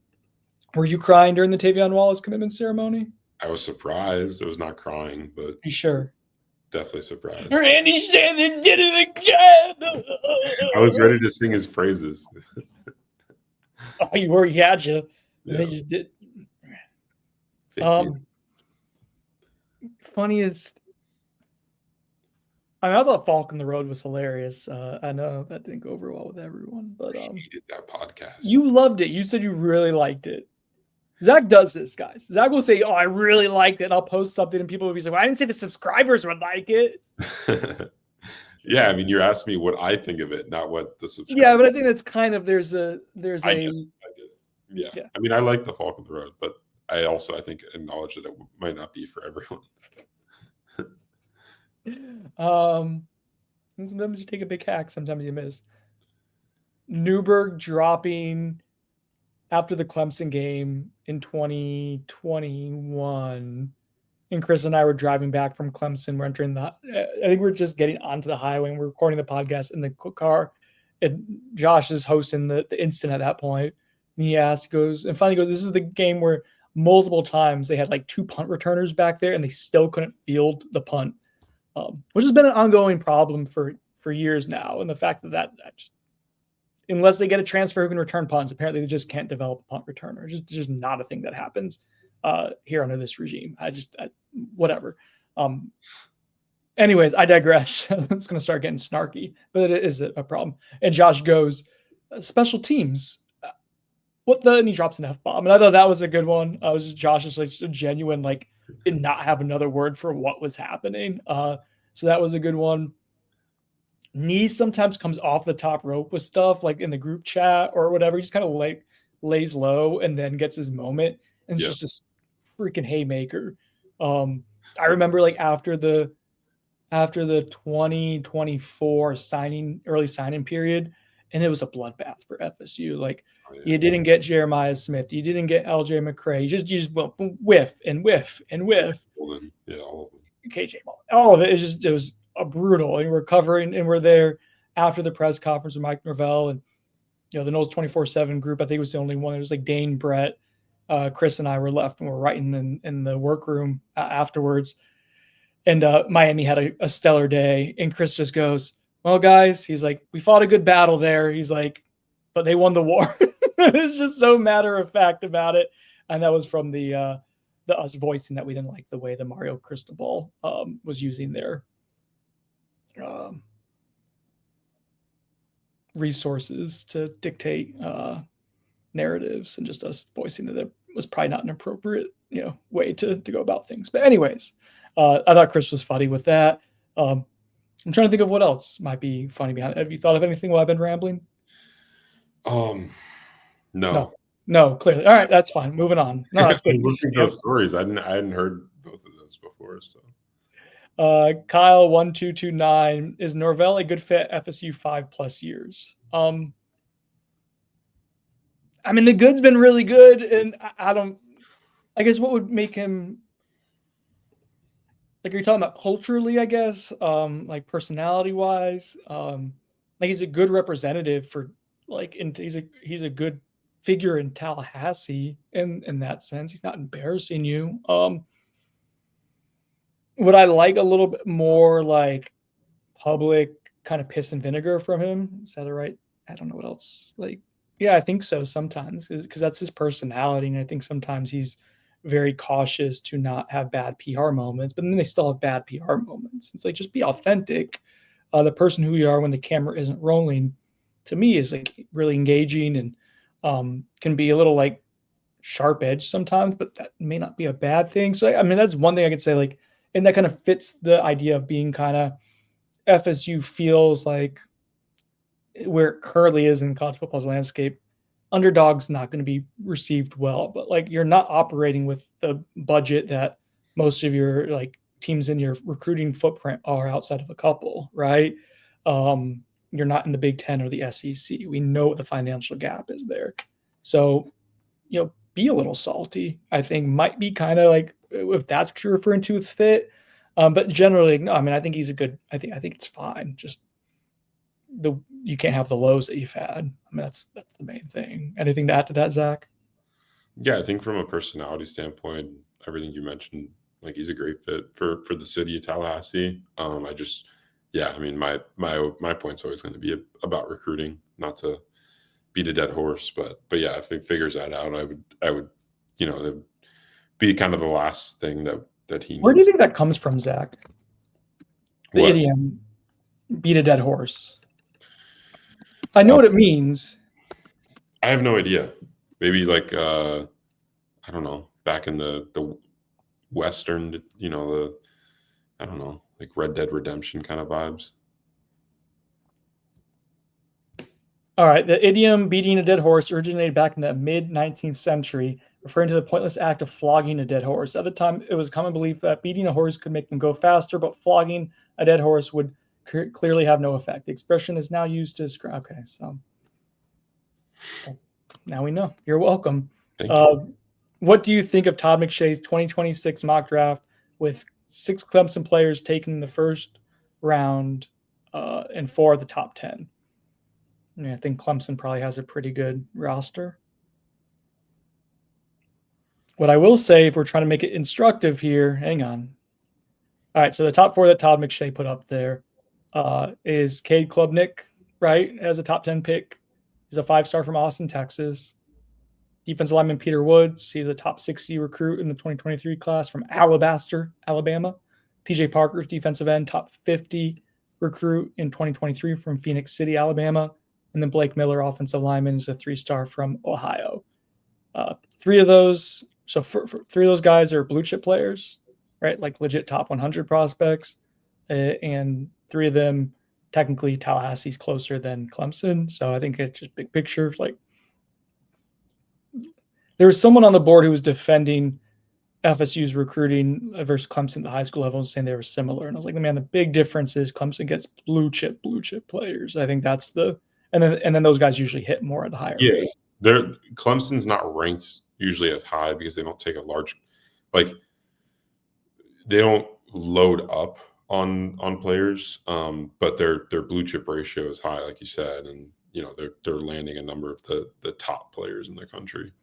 Were you crying during the Tavian Wallace commitment ceremony? I was surprised. I was not crying, but be sure. Definitely surprised. Randy Shannon did it again. I was ready to sing his praises. Oh, you were? He had you. Yeah. They just did. Funniest. I thought Falk on the Road was hilarious. I know that didn't go over well with everyone, but I hated that podcast. You loved it. You said you really liked it. Zach does this, guys. Zach will say, "Oh, I really liked it." And I'll post something, and people will be like, "Well, I didn't say the subscribers would like it." Yeah, I mean, you're asking me what I think of it, not what the subscribers. Yeah, but I think that's kind of I get it. Yeah. I mean, I like the Falk on the Road, but I think acknowledge that it might not be for everyone. Sometimes you take a big hack, sometimes you miss. Newberg dropping after the Clemson game in 2021, and Chris and I were driving back from Clemson. We're entering I think we're just getting onto the highway, and we're recording the podcast in the car. And Josh is hosting the instant at that point. And he finally goes, this is the game where multiple times they had like 2 punt returners back there, and they still couldn't field the punt, which has been an ongoing problem for years now. And the fact that unless they get a transfer who can return punts, apparently they just can't develop a punt returner. It's just not a thing that happens here under this regime. Whatever. Anyways, I digress. It's going to start getting snarky, but it is a problem. And Josh goes, special teams. And he drops an F-bomb. And I thought that was a good one. Josh is like a genuine, like, did not have another word for what was happening. So that was a good one. Nee sometimes comes off the top rope with stuff like in the group chat or whatever. He just kind of like lays low and then gets his moment, and it's just freaking haymaker. I remember like after the 2024 early signing period, and it was a bloodbath for FSU. Like you didn't get Jeremiah Smith, you didn't get LJ McCray, you just went whiff and whiff and whiff. Yeah, all of them. KJ Ball, all of it. It was a brutal. And we're covering, and we're there after the press conference with Mike Norvell and the Knowles 24/7 group. I think it was the only one. It was like Dane, Brett, Chris, and I were left, and we're writing in the workroom afterwards. And Miami had a stellar day. And Chris just goes, "Well, guys," he's like, "we fought a good battle there." He's like, "but they won the war." It's just so matter of fact about it. And that was from the us voicing that we didn't like the way the Mario Cristobal was using their resources to dictate narratives, and just us voicing that it was probably not an appropriate way to go about things. But anyways, I thought Chris was funny with that. I'm trying to think of what else might be funny behind it. Have you thought of anything while I've been rambling? No, clearly. All right, that's fine. Moving on. No, that's good. Listening to those stories, I hadn't heard both of those before. So, Kyle 1229, is Norvell a good fit at FSU 5+ years? I mean, the good's been really good, and I guess what would make him, like, are you talking about culturally, I guess, like personality wise, like he's a good representative for he's a good figure in Tallahassee in that sense. He's not embarrassing you. Would I like a little bit more like public kind of piss and vinegar from him? Is that right? I don't know what else. Like, yeah, I think so sometimes, because that's his personality. And I think sometimes he's very cautious to not have bad PR moments, but then they still have bad PR moments. It's like, just be authentic. The person who you are when the camera isn't rolling, to me, is like really engaging and can be a little like sharp edge sometimes, but that may not be a bad thing. So, I mean, that's one thing I could say, like, and that kind of fits the idea of being kind of FSU feels like where it currently is in college football's landscape. Underdog's not going to be received well, but like you're not operating with the budget that most of your like teams in your recruiting footprint are outside of a couple, right? You're not in the Big Ten or the SEC. We know what the financial gap is there. So, be a little salty, I think might be kind of like, if that's what you're referring to with fit. But generally, no, I mean, I think he's a good, I think it's fine. Just you can't have the lows that you've had. I mean, that's the main thing. Anything to add to that, Zach? Yeah, I think from a personality standpoint, everything you mentioned, like he's a great fit for the city of Tallahassee. I mean, my point's always going to be about recruiting, not to beat a dead horse, but yeah, if he figures that out, I would, it'd be kind of the last thing that he needs. Where do you think that comes from, Zach? The idiom, beat a dead horse. I know what it means. I have no idea. Maybe like I don't know, back in the Western, I don't know, like Red Dead Redemption kind of vibes. All right. The idiom beating a dead horse originated back in the mid-19th century, referring to the pointless act of flogging a dead horse. At the time, it was common belief that beating a horse could make them go faster, but flogging a dead horse would clearly have no effect. The expression is now used to describe. Okay, so now we know. You're welcome. Thank you. What do you think of Todd McShay's 2026 mock draft with 6 Clemson players taken in the first round and 4 of the top 10? I think Clemson probably has a pretty good roster. What I will say, if we're trying to make it instructive here, hang on. All right, so the top 4 that Todd McShay put up there is Cade Klubnik, right, as a top 10 pick. He's a 5-star from Austin, Texas. Defensive lineman Peter Woods, he's a top 60 recruit in the 2023 class from Alabaster, Alabama. TJ Parker, defensive end, top 50 recruit in 2023 from Phoenix City, Alabama. And then Blake Miller, offensive lineman, is a 3-star from Ohio. 3 of those So for three of those guys are blue chip players, right? Like legit top 100 prospects, and three of them technically Tallahassee's closer than Clemson. So I think it's just big picture. Like there was someone on the board who was defending FSU's recruiting versus Clemson at the high school level and saying they were similar. And I was like, man, the big difference is Clemson gets blue chip players. I think that's and then those guys usually hit more at the higher rate. Clemson's not ranked usually as high because they don't take a large, like they don't load up on players, but their blue chip ratio is high, like you said, and they're landing a number of the top players in the country.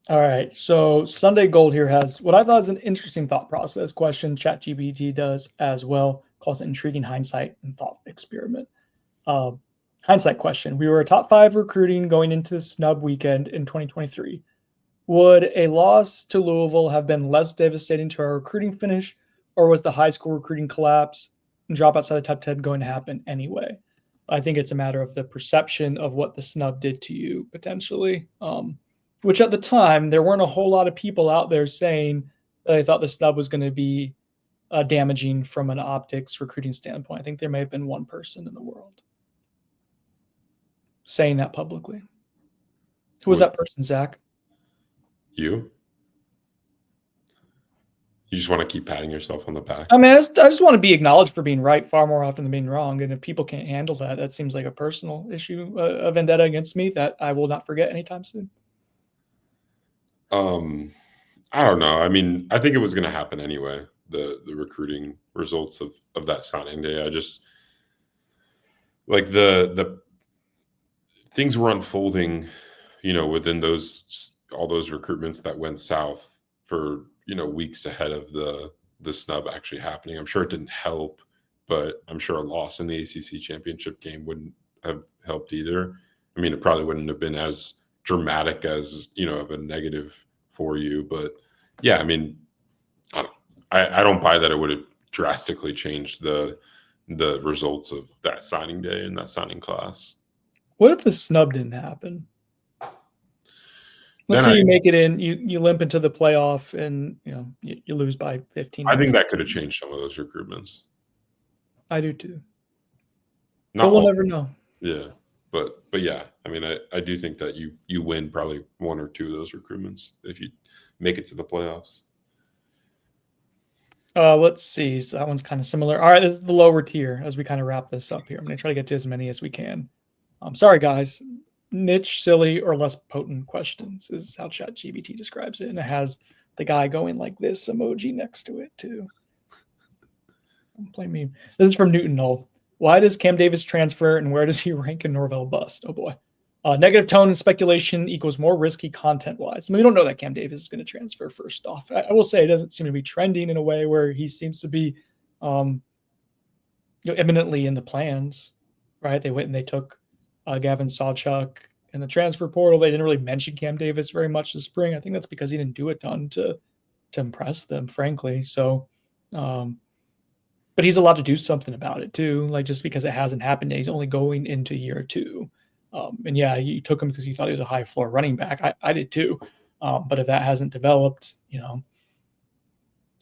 All right, so Sunday Gold here has what I thought is an interesting thought process question. ChatGPT does as well, calls it intriguing hindsight and thought experiment. Hindsight question: we were a top 5 recruiting going into snub weekend in 2023. Would a loss to Louisville have been less devastating to our recruiting finish, or was the high school recruiting collapse and drop outside the top 10 going to happen anyway? I think it's a matter of the perception of what the snub did to you potentially. Which at the time, there weren't a whole lot of people out there saying that they thought the snub was going to be damaging from an optics recruiting standpoint. I think there may have been one person in the world saying that publicly. Who was that person, Zach? You just want to keep patting yourself on the back? I mean, I just want to be acknowledged for being right far more often than being wrong. And if people can't handle that, that seems like a personal issue, a vendetta against me that I will not forget anytime soon. I don't know. I mean, I think it was going to happen anyway. The recruiting results of that signing day. I just like the things were unfolding, within all those recruitments that went south for weeks ahead of the snub actually happening. I'm sure it didn't help, but I'm sure a loss in the ACC championship game wouldn't have helped either. I mean, it probably wouldn't have been as dramatic as of a negative for you, but yeah, I mean, I don't buy that it would have drastically changed the results of that signing day and that signing class. What if the snub didn't happen? Let's say you make it in, you limp into the playoff, and you lose by 15. I think that could have changed some of those recruitments. I do too. But we'll never know. Yeah. But yeah, I mean, I do think that you win probably one or two of those recruitments if you make it to the playoffs. Let's see. So that one's kind of similar. All right, this is the lower tier as we kind of wrap this up here. I'm going to try to get to as many as we can. Sorry, guys. Niche, silly, or less potent questions is how ChatGPT describes it. And it has the guy going like this emoji next to it, too. Don't blame me. This is from Newton Knoll. Why does Cam Davis transfer, and where does he rank in Norvell bust? Oh, boy. Negative tone and speculation equals more risky content-wise. I mean, we don't know that Cam Davis is going to transfer first off. I will say it doesn't seem to be trending in a way where he seems to be imminently in the plans, right? They went and they took Gavin Sawchuk in the transfer portal. They didn't really mention Cam Davis very much this spring. I think that's because he didn't do a ton to impress them, frankly. So, but he's allowed to do something about it too. Like just because it hasn't happened, he's only going into year 2. And yeah, you took him because you thought he was a high floor running back. I did too. But if that hasn't developed,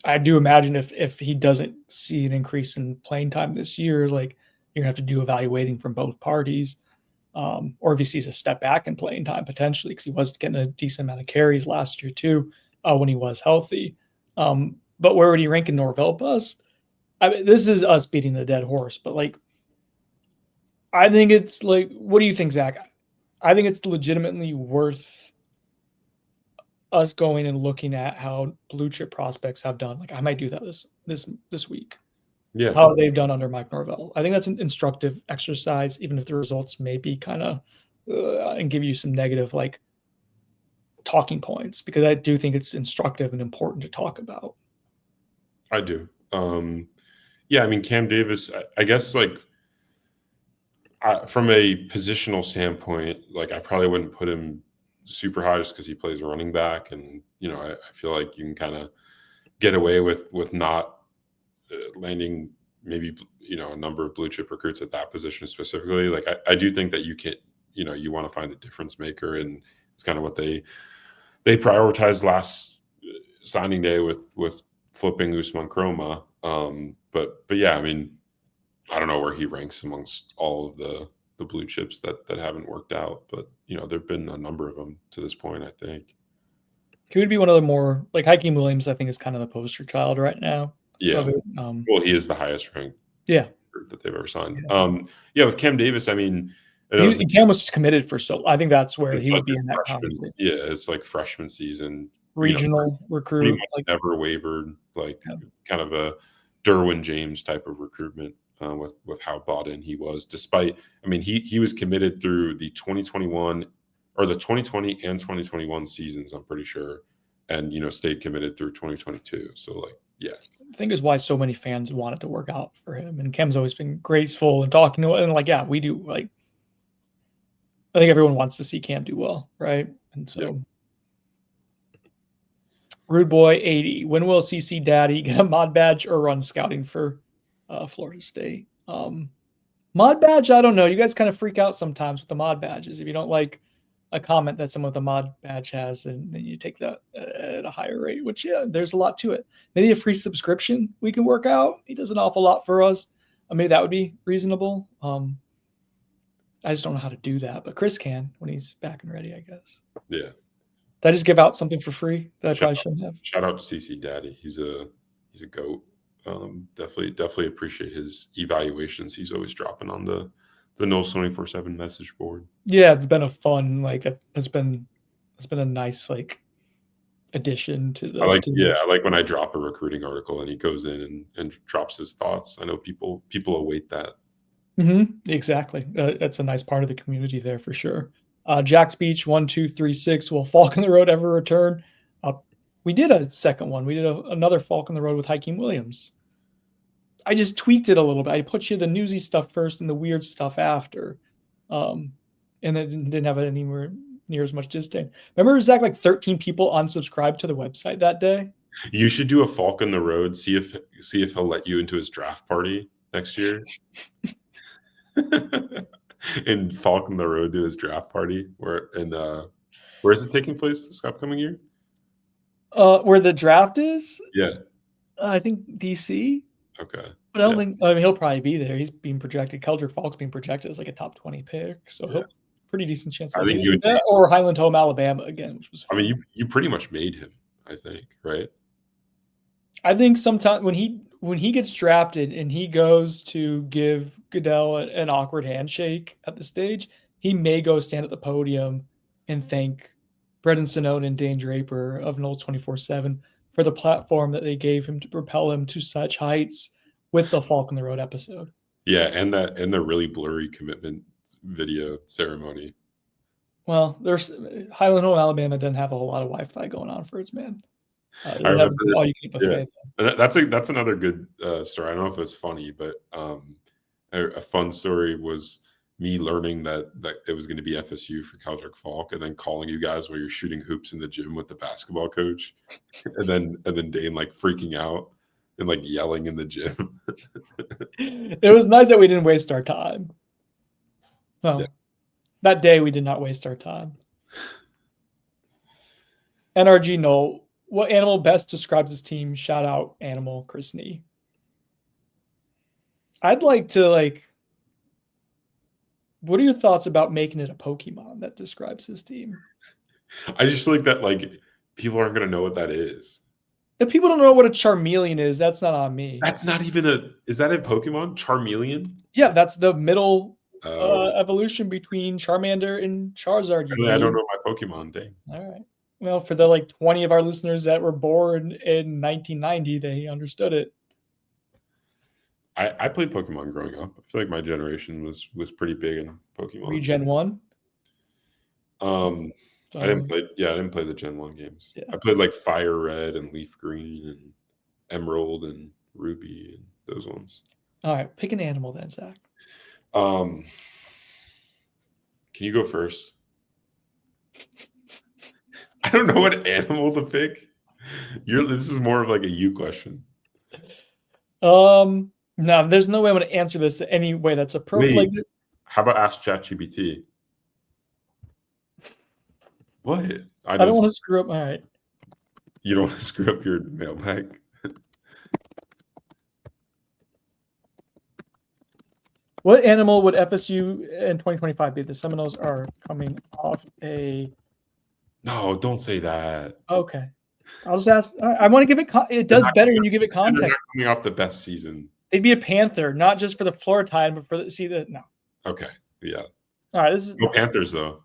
I do imagine if he doesn't see an increase in playing time this year, like you're gonna have to do evaluating from both parties. Or if he sees a step back in playing time potentially, because he was getting a decent amount of carries last year too, when he was healthy. But where would he rank in Norvell bust? I mean, this is us beating the dead horse, but like, I think it's like, what do you think, Zach? I think it's legitimately worth us going and looking at how blue chip prospects have done. Like I might do that this week. Yeah. How they've done under Mike Norvell. I think that's an instructive exercise, even if the results may be kind of and give you some negative like talking points, because I do think it's instructive and important to talk about. I do. Yeah, I mean, Cam Davis, I guess like from a positional standpoint, like I probably wouldn't put him super high just because he plays running back, and I feel like you can kind of get away with not landing maybe a number of blue chip recruits at that position specifically. Like I do think that you can you want to find a difference maker, and it's kind of what they they prioritized last signing day with flipping Usman Chroma. But yeah, I mean, I don't know where he ranks amongst all of the blue chips that haven't worked out, but there've been a number of them to this point, I think. He would be one of the more like Hakeem Williams, I think, is kind of the poster child right now. Yeah. Of it. Well, he is the highest ranked that they've ever signed. Yeah. With Cam Davis, I mean, Cam was committed for I think that's where he would like be in that conversation. Yeah, it's like freshman season. Regional recruit. Like never wavered, like kind of a Derwin James type of recruitment with how bought in he was. Despite, I mean, he was committed through the 2021 or the 2020 and 2021 seasons, I'm pretty sure, and stayed committed through 2022. So yeah, I think is why so many fans wanted to work out for him. And Cam's always been graceful and talking to it, and we do I think everyone wants to see Cam do well, right? And so. Rude Boy 80. When will CC Daddy get a mod badge or run scouting for Florida State? Mod badge, I don't know. You guys kind of freak out sometimes with the mod badges. If you don't like a comment that someone with a mod badge has, then you take that at a higher rate, which, there's a lot to it. Maybe a free subscription we can work out. He does an awful lot for us. Maybe that would be reasonable. I just don't know how to do that, but Chris can when he's back and ready, I guess. Yeah. Did I just give out something for free that I probably shouldn't have? Shout out to CC Daddy. He's a goat. Definitely appreciate his evaluations. He's always dropping on the Knowles 24/7 message board. Yeah, it's been a fun it's been a nice addition to the. I like when I drop a recruiting article and he goes in and drops his thoughts. I know people await that. Mm-hmm, exactly. That's a nice part of the community there for sure. Jack's Beach 1236. Will Falk on the Road ever return? We did a second one. We did another Falk on the Road with Hakeem Williams. I just tweaked it a little bit. I put you the newsy stuff first and the weird stuff after. And it didn't have anywhere near as much disdain. Remember, Zach, 13 people unsubscribed to the website that day? You should do a Falk on the Road. See if he'll let you into his draft party next year. And Falk on the Road to his draft party. Where is it taking place this upcoming year? Where the draft is? Yeah. I think DC. Okay. But I don't think. I mean, he'll probably be there. He's being projected. Keldrick Falk's being projected as a top 20 pick, so he'll pretty decent chance. I think you would that, or Highland Home, Alabama again, which was fun. I mean, you pretty much made him. I think, right? I think sometime when he gets drafted and he goes to give Goodell an awkward handshake at the stage, he may go stand at the podium and thank Brendan Sonnone and Dane Draper of Knowles 24/7 for the platform that they gave him to propel him to such heights with the Falk on the Road episode. Yeah, and the really blurry commitment video ceremony. Well, there's Highland Home, Alabama doesn't have a whole lot of Wi-Fi going on for its man. I remember, all you can buffet. Yeah. That's another good story. I don't know if it's funny, but a fun story was me learning that it was going to be FSU for Keldrick Falk, and then calling you guys while you're shooting hoops in the gym with the basketball coach, and then Dane freaking out and yelling in the gym. It was nice that we didn't waste our time. Well, that day we did not waste our time. NRG Knoll. What animal best describes his team? Shout out Animal Chris Nee. I'd like to what are your thoughts about making it a Pokemon that describes his team? I just like that people aren't going to know what that is. If people don't know what a Charmeleon is, that's not on me. That's not even is that a Pokemon? Charmeleon? Yeah, that's the middle evolution between Charmander and Charizard. I don't know my Pokemon thing. All right. Well, for the 20 of our listeners that were born in 1990, they understood it. I played Pokemon growing up. I feel like my generation was pretty big in Pokemon. Were you Gen 1? I didn't play the Gen 1 games. Yeah. I played Fire Red and Leaf Green and Emerald and Ruby and those ones. All right. Pick an animal then, Zach. Can you go first? I don't know what animal to pick. This is more of a you question. No, there's no way I'm going to answer this any way that's appropriate. How about ask ChatGPT? What? I don't want to screw up. All right. You don't want to screw up your mailbag. What animal would FSU in 2025 be? The Seminoles are coming off a. No, don't say that. Okay. I'll just ask. I want to give it. It does better when you give it context. They're not coming off the best season. They'd be a Panther, not just for the Florida time, but for the no. Okay. Yeah. All right. This is no Panthers though.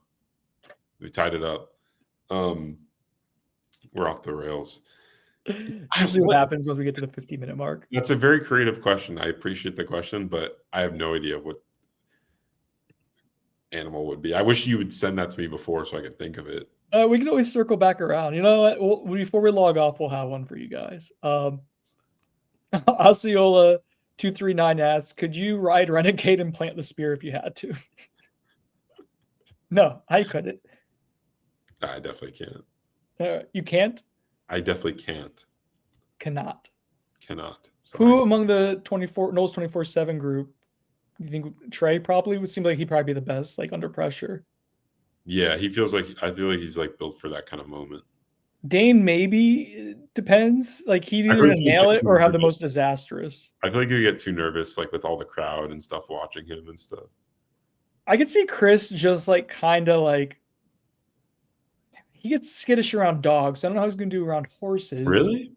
They tied it up. We're off the rails. We'll see what happens when we get to the 50-minute mark. That's a very creative question. I appreciate the question, but I have no idea what animal would be. I wish you would send that to me before so I could think of it. We can always circle back around. You know what? Before we log off, we'll have one for you guys. Osceola 239 asks, could you ride Renegade and plant the spear if you had to? No, I couldn't. I definitely can't. You can't? I definitely can't. Cannot. Sorry. Who among the Knowles 24/7 group you think Trey probably would seem like he'd probably be the best, like under pressure? Yeah, I feel like he's like built for that kind of moment. Dane maybe depends. Like he'd either nail it or have the most disastrous. I feel like you get too nervous, like with all the crowd and stuff watching him and stuff. I could see Chris just like kind of like he gets skittish around dogs. I don't know how he's gonna do around horses. Really?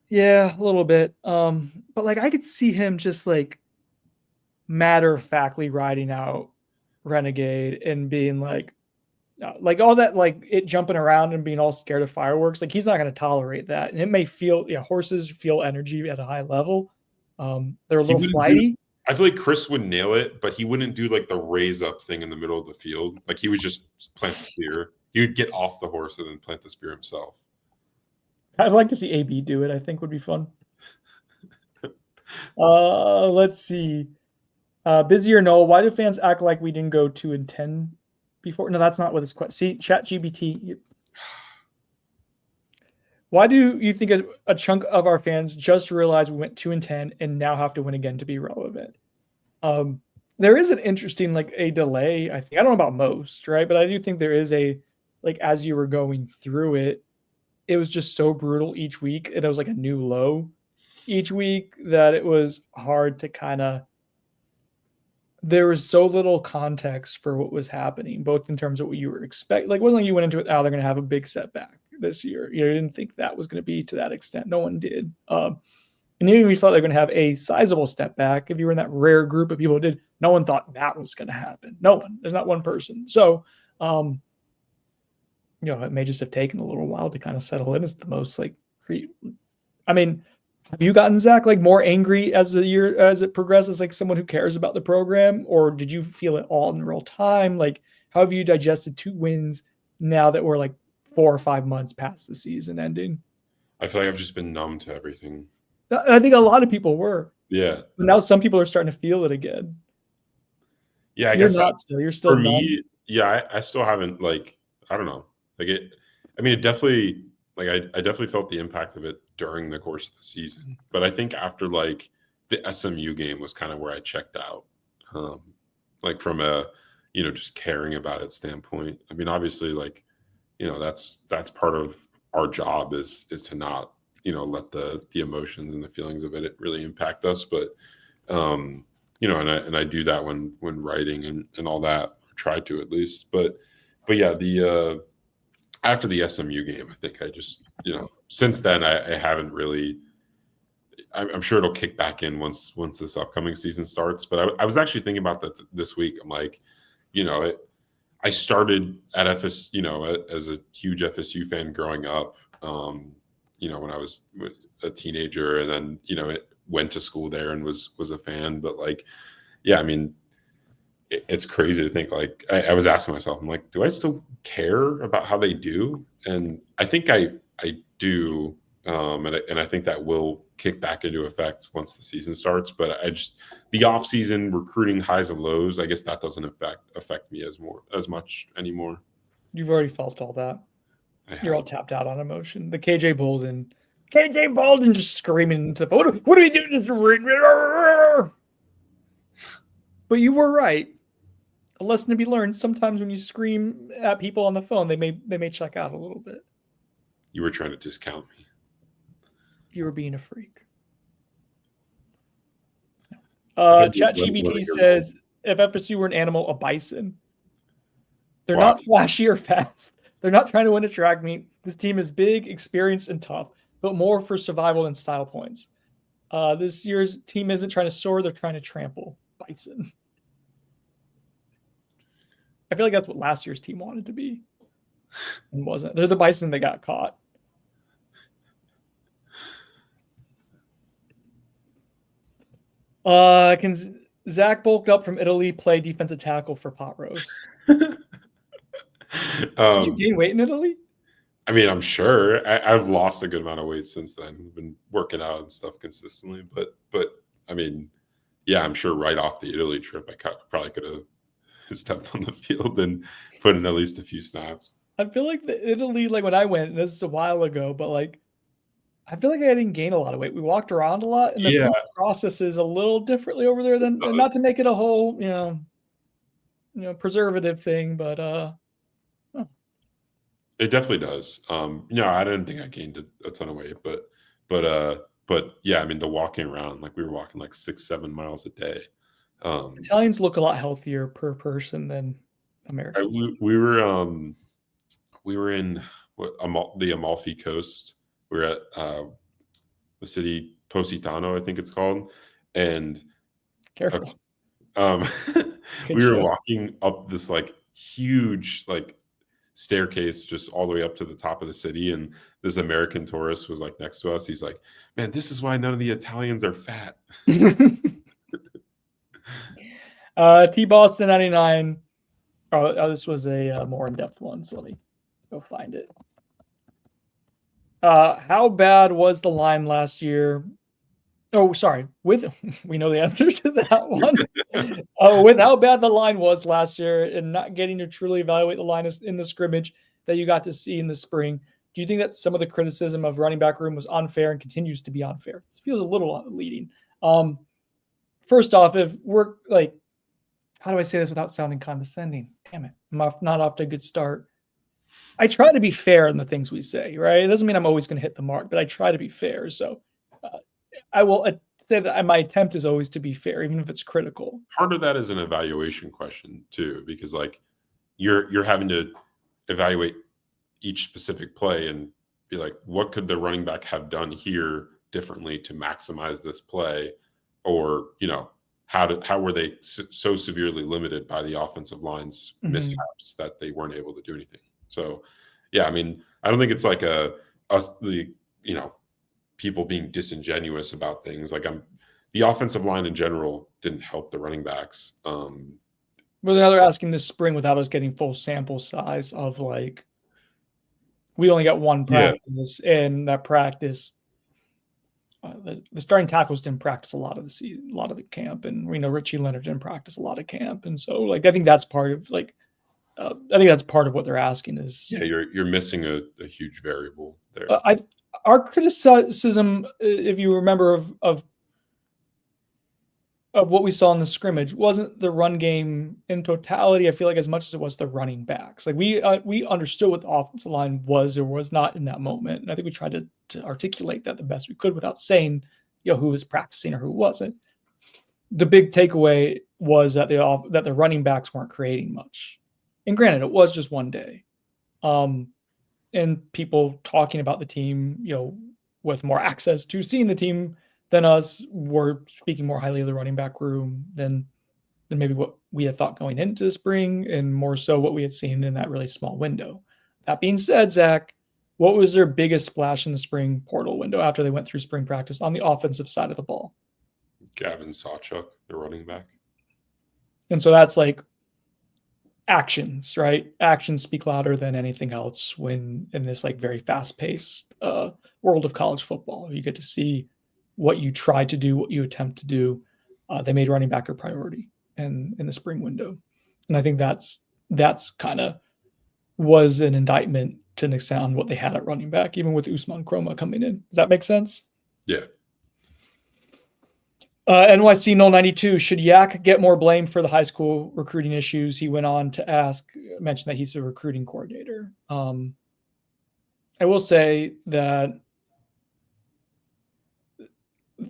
Yeah, a little bit. But like I could see him just like matter-of-factly riding out Renegade and being like all that, like it jumping around and being all scared of fireworks. Like he's not going to tolerate that. And it may feel, horses feel energy at a high level. They're a little flighty. I feel like Chris would nail it, but he wouldn't do like the raise up thing in the middle of the field. Like he would just plant the spear. He would get off the horse and then plant the spear himself. I'd like to see AB do it. I think would be fun. Let's see. Busy or no? Why do fans act like we didn't go 2-10 before? No, that's not what this question. See, ChatGPT. Why do you think a chunk of our fans just realized we went 2-10 and now have to win again to be relevant? There is an interesting a delay. I think I don't know about most, right? But I do think there is a as you were going through it, it was just so brutal each week, and it was like a new low each week that it was hard to kind of. There was so little context for what was happening, both in terms of what you were expecting. Like, it wasn't like you went into it, they're going to have a big setback this year. You didn't think that was going to be to that extent. No one did. And even if you thought they were going to have a sizable step back, if you were in that rare group of people who did, no one thought that was going to happen. No one. There's not one person. So, it may just have taken a little while to kind of settle in. It's the most have you gotten, Zach, more angry as it progresses, like someone who cares about the program, or did you feel it all in real time? How have you digested 2 wins now that we're 4 or 5 months past the season ending? I feel like I've just been numb to everything. I think a lot of people were. Yeah. But now some people are starting to feel it again. Yeah, I guess you're still for numb. me. Yeah, I still haven't I don't know. It definitely I definitely felt the impact of it during the course of the season. But I think after the SMU game was kind of where I checked out. From a, just caring about it standpoint. I mean, obviously that's part of our job is to not, let the emotions and the feelings of it really impact us. But, and I do that when writing and all that, or try to at least. But yeah, after the SMU game, I think I just, since then I haven't really. I'm sure it'll kick back in once this upcoming season starts. But I was actually thinking about that this week. I'm like, I started at FSU, as a huge FSU fan growing up. When I was a teenager, and then it went to school there and was a fan. But yeah, I mean. It's crazy to think I was asking myself, I'm like, do I still care about how they do? And I think I do. And I think that will kick back into effect once the season starts. But the off season recruiting highs and lows, I guess that doesn't affect me as much anymore. You've already felt all that. You're all tapped out on emotion. The KJ Bolden just screaming into the phone. What do we do? But you were right. a lesson to be learned. Sometimes when you scream at people on the phone, they may check out a little bit. You were trying to discount me. You were being a freak. If I did, ChatGPT says, if FSU were an animal, a bison. They're Wow. not flashy or fast. They're not trying to win a track meet. This team is big, experienced, and tough, but more for survival than style points. This year's team isn't trying to soar. They're trying to trample bison. I feel like that's what last year's team wanted to be and wasn't. They're the bison that got caught. Can Zach bulked up from Italy play defensive tackle for pot roast? Did you gain weight in Italy? I mean, I'm sure I've lost a good amount of weight since then. I've been working out and stuff consistently, but I mean, yeah, I'm sure right off the Italy trip, I probably could have stepped on the field and put in at least a few snaps. I feel like the Italy, like when I went, this is a while ago, but like I feel like I didn't gain a lot of weight. We walked around a lot, and the food process is a little differently over there than not to make it a whole, preservative thing, but it definitely does. No, I didn't think I gained a ton of weight, but yeah, I mean, the walking around, like we were walking like 6-7 miles a day. Italians look a lot healthier per person than Americans. We were in the Amalfi Coast. We were at the city Positano, I think it's called, and careful. We were walking up this like huge like staircase just all the way up to the top of the city, and this American tourist was like next to us. He's like, "Man, this is why none of the Italians are fat." T Boston 99. Oh, this was a more in-depth one, so let me go find it. How bad was the line last year? Oh, sorry. We know the answer to that one. With how bad the line was last year and not getting to truly evaluate the line in the scrimmage that you got to see in the spring, do you think that some of the criticism of running back room was unfair and continues to be unfair? This feels a little leading. First off, if we're like, how do I say this without sounding condescending? Damn it. I'm not off to a good start. I try to be fair in the things we say, right? It doesn't mean I'm always going to hit the mark, but I try to be fair. So I will say that my attempt is always to be fair, even if it's critical. Part of that is an evaluation question too, because like you're having to evaluate each specific play and be like, what could the running back have done here differently to maximize this play? Or, how were they so severely limited by the offensive line's mishaps that they weren't able to do anything? So, yeah, I mean, I don't think it's like people being disingenuous about things. Like the offensive line in general didn't help the running backs. Well, now they're asking this spring without us getting full sample size of like, we only got one practice, and that practice, the starting tackles didn't practice a lot of the camp, and we know Richie Leonard didn't practice a lot of camp, and so like I think that's part of like. I think that's part of what they're asking is. Yeah, you're missing a huge variable there. Our criticism, if you remember, of what we saw in the scrimmage wasn't the run game in totality. I feel like as much as it was the running backs. Like we understood what the offensive line was or was not in that moment, and I think we tried to articulate that the best we could without saying, who was practicing or who wasn't. The big takeaway was that the running backs weren't creating much. And granted, it was just one day. And people talking about the team, with more access to seeing the team than us were speaking more highly of the running back room than maybe what we had thought going into the spring, and more so what we had seen in that really small window. That being said, Zach, what was their biggest splash in the spring portal window after they went through spring practice on the offensive side of the ball? Gavin Sawchuk, the running back. And so that's like actions, right? Actions speak louder than anything else when in this like very fast-paced world of college football. You get to see what you try to do, what you attempt to do. They made running back a priority in the spring window. And I think that's kind of was an indictment to an extent on what they had at running back, even with Usman Kroma coming in. Does that make sense? Yeah. NYC 092, should Yak get more blame for the high school recruiting issues? He went on to mention that he's a recruiting coordinator. I will say that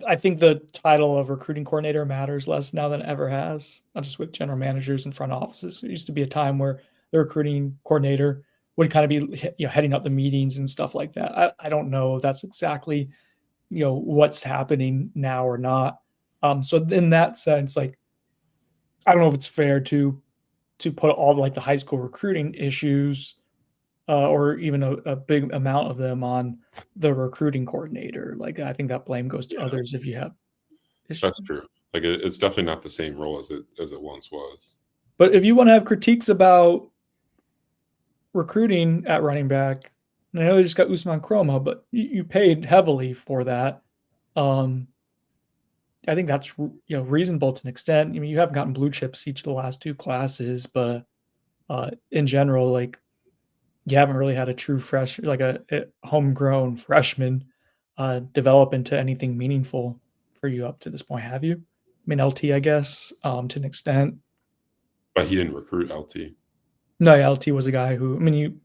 I think the title of recruiting coordinator matters less now than it ever has, not just with general managers and front offices. There used to be a time where the recruiting coordinator would kind of be, heading up the meetings and stuff like that. I don't know if that's exactly, what's happening now or not. So in that sense, like, I don't know if it's fair to put all the high school recruiting issues or even a big amount of them on the recruiting coordinator. Like, I think that blame goes to others if you have issues. That's true. Like, it's definitely not the same role as it once was. But if you want to have critiques about recruiting at running back, and I know they just got Usman Chroma, but you paid heavily for that. I think that's reasonable to an extent. I mean, you haven't gotten blue chips each of the last two classes, but in general, like, you haven't really had a true a homegrown freshman develop into anything meaningful for you up to this point, have you? I mean, LT, I guess, to an extent. But he didn't recruit LT. No, yeah, LT was a guy who, I mean,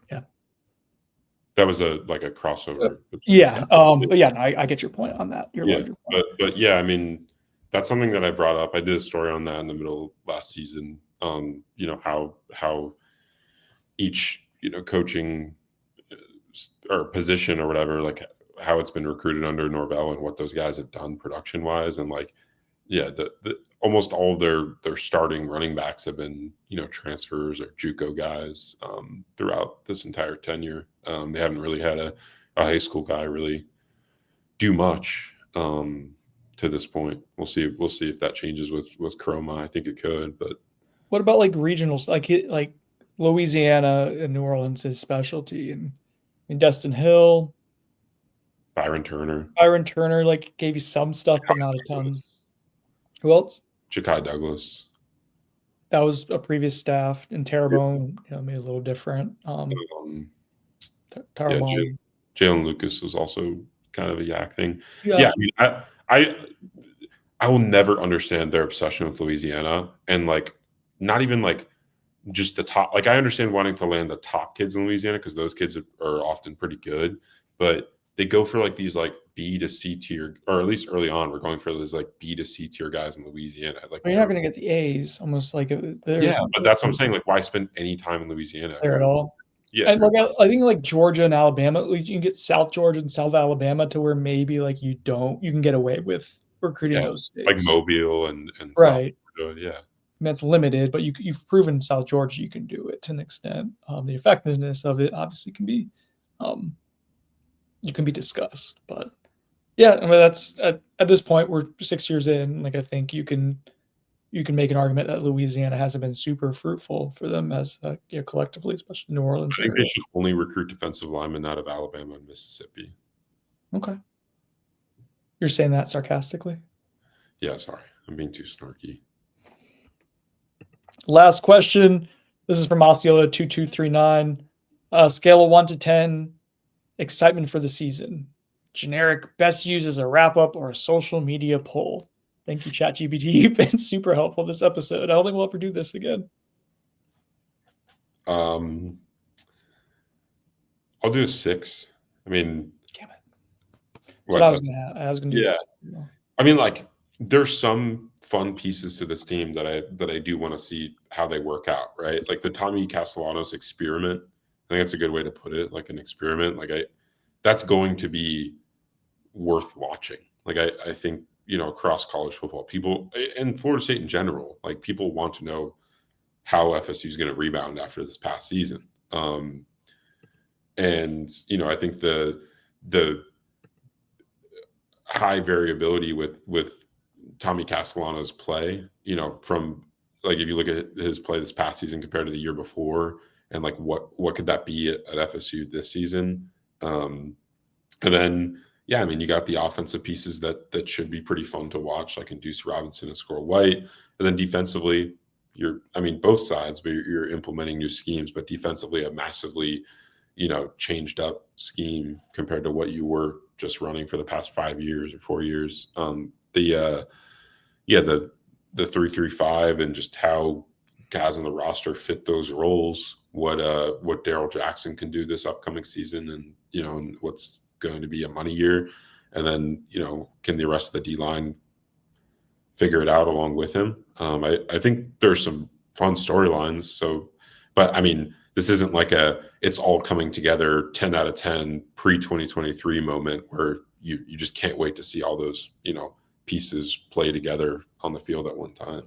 that was a crossover. But yeah, no, I get your point on that. Your larger point. But yeah, I mean, that's something that I brought up. I did a story on that in the middle of last season. How each coaching or position or whatever, like how it's been recruited under Norvell and what those guys have done production wise, and almost all of their starting running backs have been transfers or JUCO guys throughout this entire tenure. They haven't really had a high school guy really do much to this point. We'll see if that changes with Chroma. I think it could, but what about regionals, like Louisiana and New Orleans is specialty, and Destin Hill, Byron Turner, gave you some stuff, but not a ton. Who else? Ja'Kai Douglas. That was a previous staff, and Terrebonne, made a little different. Jalen Lucas was also kind of a Yak thing. Yeah, I mean, I will never understand their obsession with Louisiana, and not even just the top. I understand wanting to land the top kids in Louisiana because those kids are often pretty good, but they go for these B to C tier, or at least early on, we're going for those B to C tier guys in Louisiana. You're not going to get the A's, almost but that's what I'm saying. Why spend any time in Louisiana there at all? Yeah, and I think Georgia and Alabama, at least you can get South Georgia and South Alabama to where maybe you can get away with recruiting those states, like Mobile and right. South Georgia, yeah. I mean, it's limited, but you've proven South Georgia you can do it to an extent. The effectiveness of it obviously can be discussed, but yeah, I mean, that's at this point we're 6 years in. I think you can make an argument that Louisiana hasn't been super fruitful for them as collectively, especially New Orleans. I think they should only recruit defensive linemen out of Alabama and Mississippi. Okay, you're saying that sarcastically? Yeah, sorry, I'm being too snarky. Last question. This is from Osceola 2239. Scale of 1 to 10. Excitement for the season. Generic best used as a wrap up or a social media poll. Thank you, ChatGPT. You've been super helpful this episode. I don't think we'll ever do this again. I'll do a 6. I mean, damn it. That's what I was going to do. Yeah. I mean, there's some fun pieces to this team that I do want to see how they work out, right? The Tommy Castellanos experiment. I think that's a good way to put it, an experiment. That's going to be worth watching. I think, across college football, people and Florida State in general, people want to know how FSU is going to rebound after this past season. And, I think the high variability with Tommy Castellanos' play, from if you look at his play this past season compared to the year before, and what could that be at FSU this season? And then, yeah, I mean, you got the offensive pieces that should be pretty fun to watch, like Deuce Robinson and Score White. And then defensively, both sides, but you're implementing new schemes, but defensively a massively, changed up scheme compared to what you were just running for the past 5 years or 4 years. yeah, the 3-3-5 and just how guys on the roster fit those roles, what Daryl Jackson can do this upcoming season, and and what's going to be a money year, and then can the rest of the D line figure it out along with him. I think there's some fun storylines. So, but I mean, this isn't like it's all coming together 10 out of 10 pre-2023 moment where you just can't wait to see all those pieces play together on the field at one time.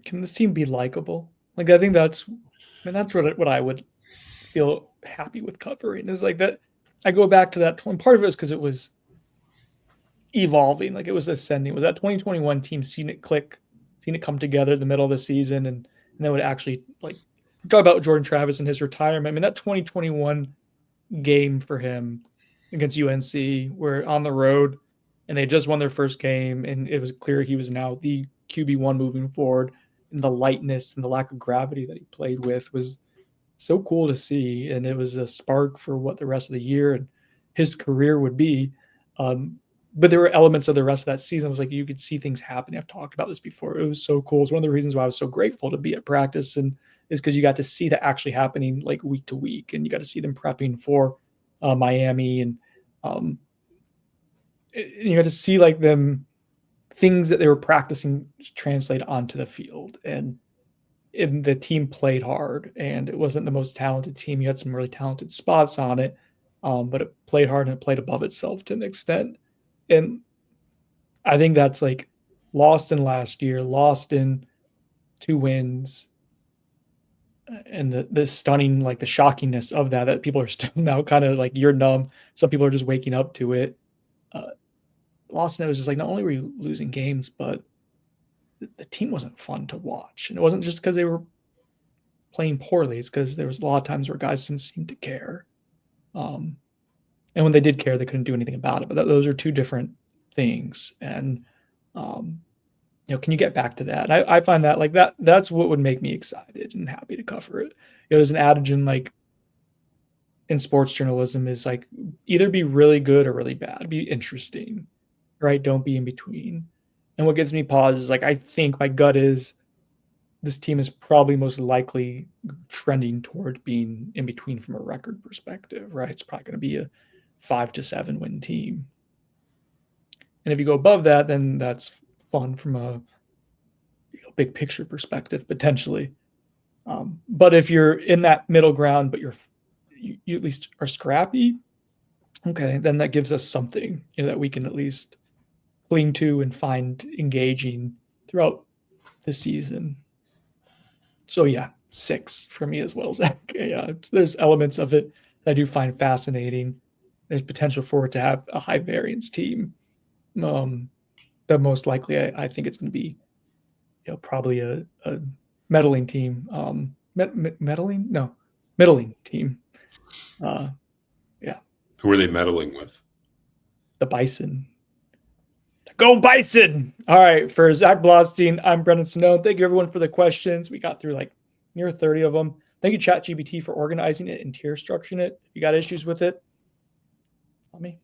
Can this team be likable? Like, I think that's what I would feel happy with covering is like that. I go back to that one part of it is because it was evolving, like it was ascending. Was that 2021 team seen it click, seen it come together in the middle of the season, and then would actually like talk about Jordan Travis and his retirement. I mean, that 2021 game for him against UNC, where on the road, and they just won their first game, and it was clear he was now the QB1 moving forward, and the lightness and the lack of gravity that he played with was so cool to see, and it was a spark for what the rest of the year and his career would be. But there were elements of the rest of that season. It was like you could see things happening. I've talked about this before. It was so cool. It's one of the reasons why I was so grateful to be at practice, and is because you got to see that actually happening like week to week, and you got to see them prepping for Miami, and you got to see like them things that they were practicing translate onto the field, and the team played hard, and it wasn't the most talented team. You had some really talented spots on it, but it played hard and it played above itself to an extent. And I think that's like lost in last year, lost in 2 wins, and the stunning, like the shockingness of that people are still now kind of like you're numb. Some people are just waking up to it. Lost in it was just like not only were you losing games, but the team wasn't fun to watch. And it wasn't just because they were playing poorly. It's because there was a lot of times where guys didn't seem to care. And when they did care, they couldn't do anything about it. But those are two different things. And, can you get back to that? And I find that like that's what would make me excited and happy to cover it. There's an adage in sports journalism is like either be really good or really bad, be interesting, right? Don't be in between. And what gives me pause is like, I think my gut is this team is probably most likely trending toward being in between from a record perspective, right? It's probably going to be a 5 to 7 win team. And if you go above that, then that's fun from a big picture perspective, potentially. But if you're in that middle ground, but you at least are scrappy, okay, then that gives us something that we can at least cling to and find engaging throughout the season. So yeah, 6 for me as well, Zach. Yeah, there's elements of it that I do find fascinating. There's potential for it to have a high variance team. The most likely, I think it's going to be, probably a meddling team. Meddling? No, middling team. Yeah. Who are they meddling with? The Bison. Go Bison! All right, for Zach Blaustein, I'm Brendan Snow. Thank you, everyone, for the questions. We got through like near 30 of them. Thank you, ChatGPT, for organizing it and tier structuring it. If you got issues with it, tell me.